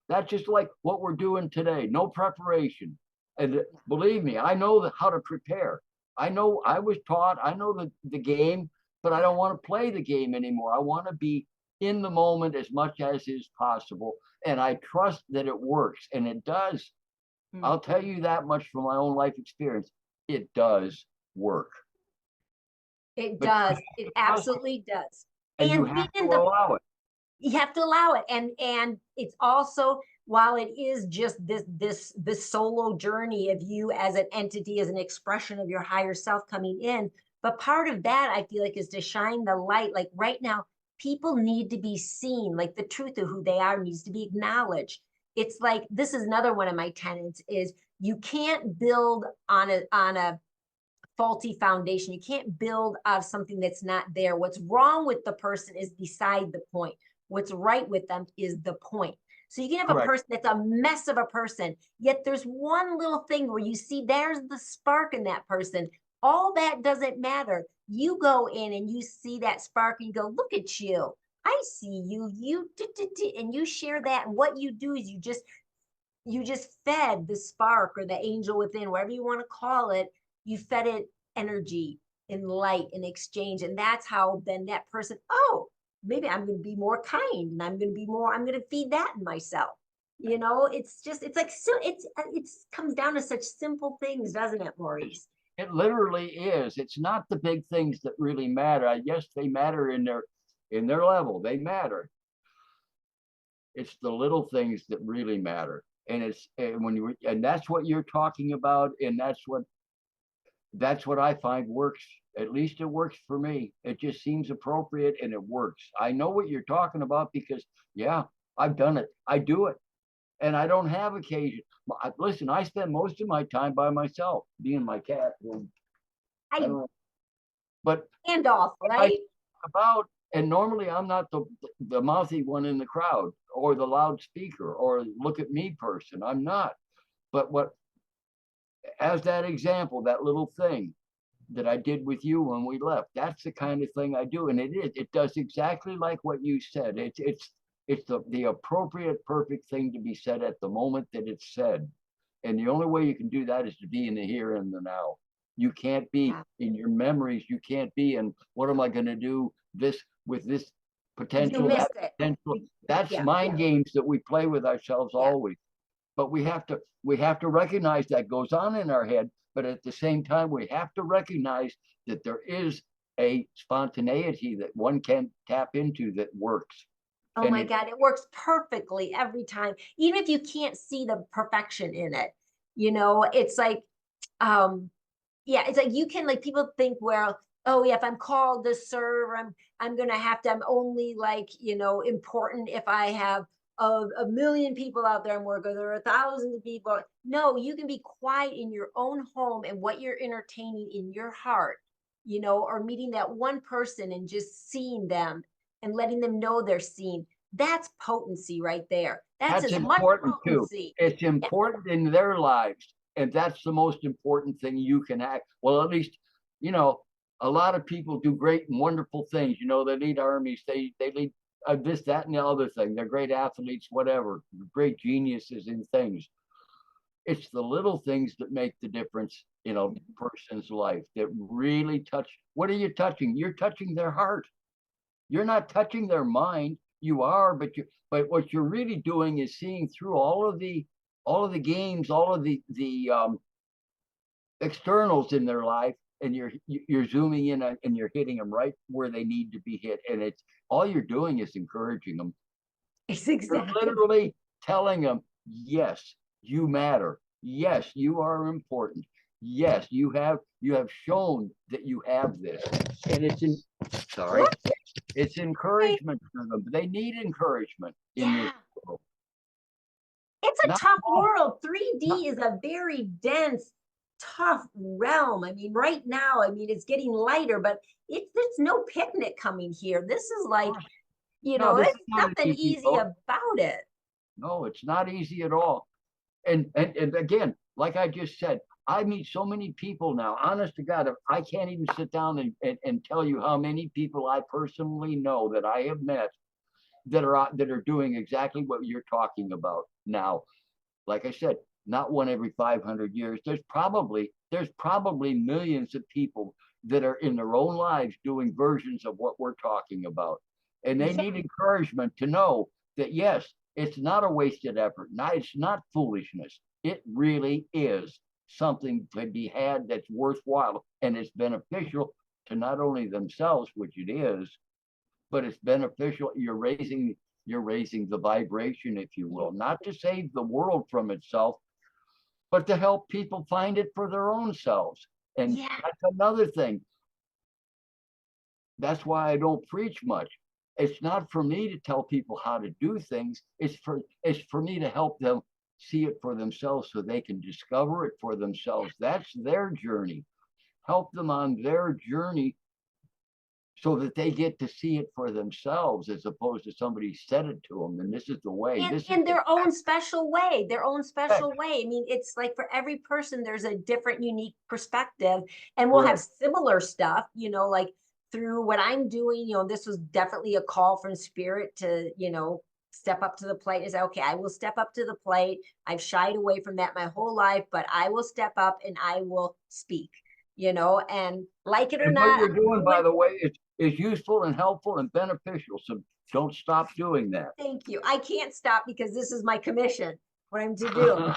That's just like what we're doing today. No preparation. And believe me, I know how to prepare. I know I was taught, I know the game, but I don't want to play the game anymore. I want to be in the moment as much as is possible. And I trust that it works. And it does. I'll tell you that much from my own life experience. It does work. It But does. It absolutely does. and you And have to being allow it. you have to allow it. And it's also, while it is just this solo journey of you as an entity, as an expression of your higher self coming in, but part of that I feel like is to shine the light. Like right now, people need to be seen, like the truth of who they are needs to be acknowledged. It's like this is another one of my tenets is you can't build on a faulty foundation. You can't build out of something that's not there. What's wrong with the person is beside the point. What's right with them is the point. So you can have a Correct. person that's a mess of a person, yet there's one little thing where you see there's the spark in that person. All that doesn't matter. You go in and you see that spark and you go, look at you. I see you. And you share that. And what you do is you just fed the spark or the angel within, whatever you want to call it. You fed it energy and light in exchange. And that's how then that person, oh, maybe I'm going to be more kind and I'm going to feed that in myself. It's like, so it comes down to such simple things, doesn't it, Maurice? It literally is. It's not the big things that really matter. Yes, they matter in their level. They matter. It's the little things that really matter. And that's what you're talking about, and that's what I find works. At least it works for me. It just seems appropriate and it works. I know what you're talking about because, yeah, I've done it. I do it. And I don't have occasion. Listen, I spend most of my time by myself, being my cat. I don't I know. But hand off, I right? about, and normally I'm not the mouthy one in the crowd or the loudspeaker or look at me person. I'm not. But as that example, that little thing that I did with you when we left, that's the kind of thing I do. And it does exactly like what you said. It's the appropriate, perfect thing to be said at the moment that it's said. And the only way you can do that is to be in the here and the now. You can't be Yeah. in your memories. You can't be in what am I going to do this with this You potential, that missed it. potential. That's Yeah, mind games that we play with ourselves yeah. always. but we have to recognize that goes on in our head. But at the same time, we have to recognize that there is a spontaneity that one can tap into that works. Oh And my God, it works perfectly every time. Even if you can't see the perfection in it, it's like, um, yeah, it's like you can, like, people think, well, oh yeah, if I'm called to serve, I'm gonna have to, I'm only like, important if I have a million people out there I'm working, there are thousands of people. No, you can be quiet in your own home and what you're entertaining in your heart, or meeting that one person and just seeing them and letting them know they're seen. That's potency right there. That's that's as much important too. potency. It's Yeah, important in their lives. And that's the most important thing you can act. Well, at least, you know, a lot of people do great and wonderful things. They lead armies, they lead this, that, and the other thing. They're great athletes, whatever, great geniuses in things. It's the little things that make the difference in a person's life that really touch. What are you touching? You're touching their heart. You're not touching their mind. You are, but what you're really doing is seeing through all of the games, all of the externals in their life, and you're zooming in and you're hitting them right where they need to be hit. And it's all you're doing is encouraging them. it's You're exactly. literally telling them, yes, you matter. Yes, you are important. Yes, you have shown that you have this. And sorry, What? it's encouragement for them. They need encouragement in this Yeah. world. It's a Not tough all, world. not 3D is a very dense, tough realm. I mean, right now, I mean, it's getting lighter, but there's no picnic coming here. This is like, no, this is there's not an nothing easy easy boat. about it. No, it's not easy at all. And again, like I just said, I meet so many people now. Honest to God, I can't even sit down and tell you how many people I personally know that I have met that are doing exactly what you're talking about now. Like I said, not one every 500 years. There's probably millions of people that are in their own lives doing versions of what we're talking about, and they Yeah. need encouragement to know that yes, it's not a wasted effort. Not It's not foolishness. It really is something to be had that's worthwhile, and it's beneficial to not only themselves, which it is, but it's beneficial. You're raising the vibration, if you will, not to save the world from itself, but to help people find it for their own selves. And Yeah. that's another thing. That's why I don't preach much. It's not for me to tell people how to do things. It's for me to help them see it for themselves so they can discover it for themselves. That's their journey. Help them on their journey so that they get to see it for themselves as opposed to somebody said it to them. And this is the way. And This is in the their own special way, their own special correct. way. I mean, it's like for every person, there's a different, unique perspective, and we'll have Correct. similar stuff, like through what I'm doing. This was definitely a call from spirit to, step up to the plate and say, okay, I will step up to the plate. I've shied away from that my whole life, but I will step up and I will speak, and like it or And what not, you're I'm doing, by doing. the way, is useful and helpful and beneficial. So don't stop doing that. Thank you. I can't stop because this is my commission, what I'm to do.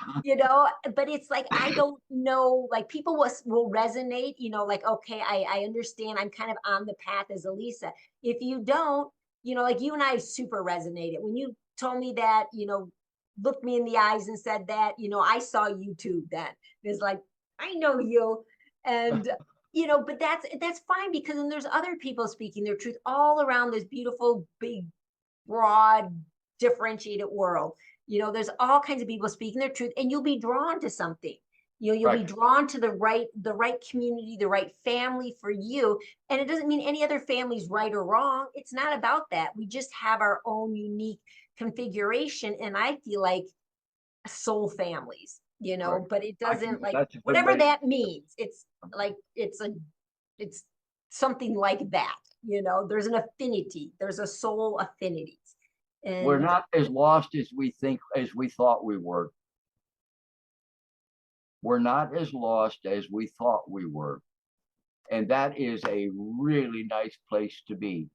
But it's like I don't know, like people will resonate, like, okay, I understand, I'm kind of on the path as Elisa. If you don't, like you and I super resonated when you told me that, looked me in the eyes and said that, I saw YouTube then. It's like, I know you. And but that's fine, because then there's other people speaking their truth all around this beautiful, big, broad, differentiated world. There's all kinds of people speaking their truth, and you'll be drawn to something. You'll be Right. drawn to the right community, the right family for you. And it doesn't mean any other family's right or wrong. It's not about that. We just have our own unique configuration. And I feel like soul families, Right. but it I can. doesn't, like, That's a good whatever way to. that means. It's like it's something like that. There's an affinity, there's a soul affinities. We're And not as lost as we thought we were. We're not as lost as we thought we were, and that is a really nice place to be.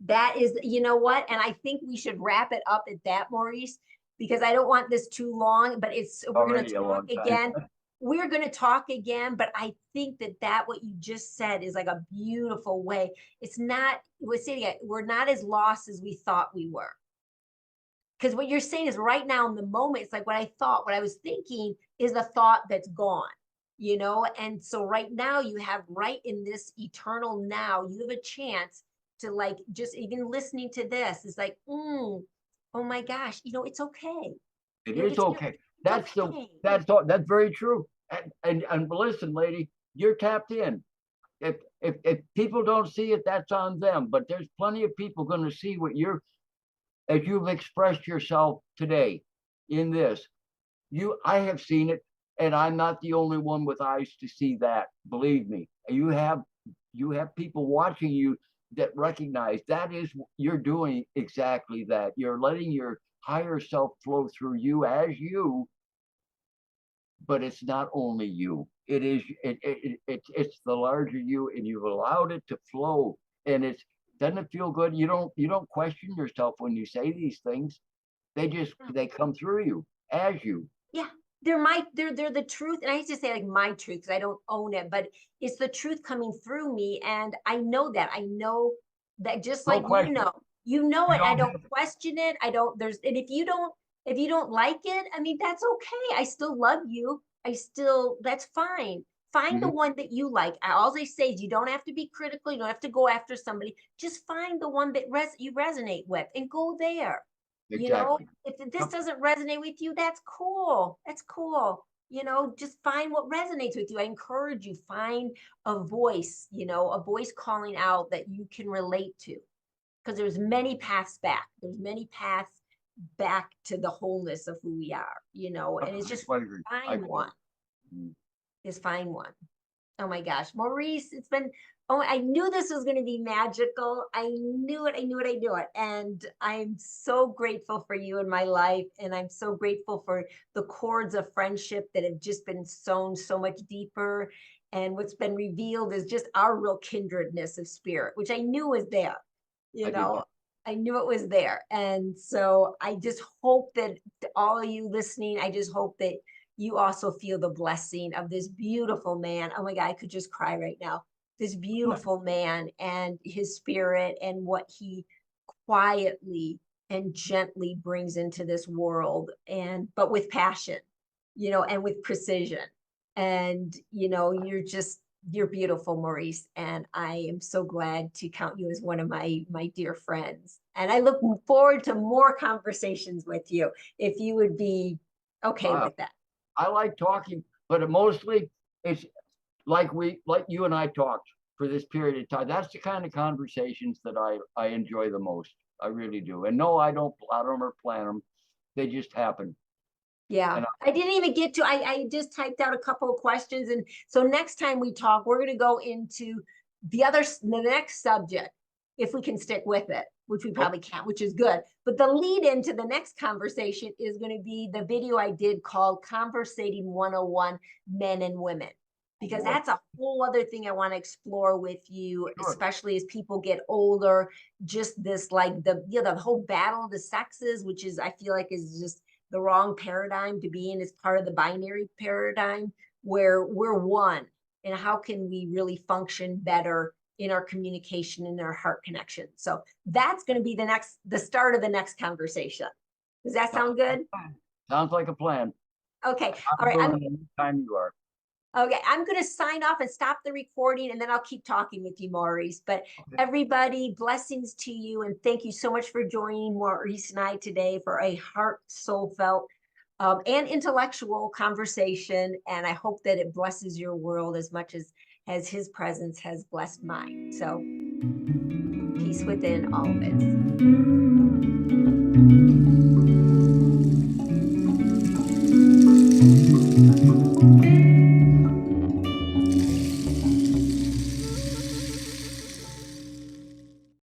that is, what? And I think we should wrap it up at that, Maurice, because I don't want this too long, but we're going Already to a talk long time. again. We're going to talk again, but I think that what you just said is like a beautiful way. It's not, we're not as lost as we thought we were. Because what you're saying is right now in the moment, it's like what I was thinking is a thought that's gone, And so right now you have right in this eternal now, you have a chance to like, just even listening to this is like, oh my gosh, it's okay. It is okay. That's okay. that's very true. And listen, lady, you're tapped in. If people don't see it, that's on them. But there's plenty of people going to see what as you've expressed yourself today in this. I have seen it, and I'm not the only one with eyes to see that. Believe me, you have people watching you that recognize that is you're doing exactly that. You're letting your higher self flow through you as you, but it's not only you. It's the larger you, and you've allowed it to flow. And doesn't it feel good? You don't question yourself when you say these things. They come through you as you. Yeah, they're the truth. And I used to say like my truth because I don't own it, but it's the truth coming through me. And I know that just No like question. you know You it. I don't don't question it. I don't, and if you don't like it, I mean, that's okay. I still love you. That's fine. Find the one that you like. All I say is you don't have to be critical. You don't have to go after somebody. Just find the one that you resonate with and go there. Exactly. If this doesn't resonate with you, that's cool. That's cool. Just find what resonates with you. I encourage you, find a voice, a voice calling out that you can relate to. Because there's many paths back. There's many paths back to the wholeness of who we are, and it's just find one. Just find one. Oh my gosh, Maurice, I knew this was going to be magical. I knew it. And I'm so grateful for you in my life. And I'm so grateful for the cords of friendship that have just been sewn so much deeper. And what's been revealed is just our real kindredness of spirit, which I knew was there. I knew it was there. And so I just hope that all of you listening, I just hope that you also feel the blessing of this beautiful man. Oh my God, I could just cry right now. This beautiful man and his spirit and what he quietly and gently brings into this world, but with passion, and with precision. And, you're beautiful, Maurice. And I am so glad to count you as one of my dear friends. And I look forward to more conversations with you if you would be okay with that. I like talking, but mostly it's like you and I talked for this period of time. That's the kind of conversations that I enjoy the most. I really do. And no, I don't plot them or plan them. They just happen. Yeah, I didn't even get to, I just typed out a couple of questions. And so next time we talk, we're going to go into the next subject, if we can stick with it, which we probably can't, which is good. But the lead into the next conversation is going to be the video I did called Conversating 101 Men and Women, because that's a whole other thing I want to explore with you, especially as people get older. Just this, like the whole battle of the sexes, which is, I feel like is just the wrong paradigm to be in, as part of the binary paradigm where we're one. And how can we really function better in our communication and our heart connection? So that's going to be the start of the next conversation. Does that sound good? Sounds like a plan. Okay. All right. Anytime you are. Okay, I'm going to sign off and stop the recording, and then I'll keep talking with you, Maurice. But everybody, blessings to you, and thank you so much for joining Maurice and I today for a heart, soul felt, and intellectual conversation. And I hope that it blesses your world as much as his presence has blessed mine. So peace within all of it.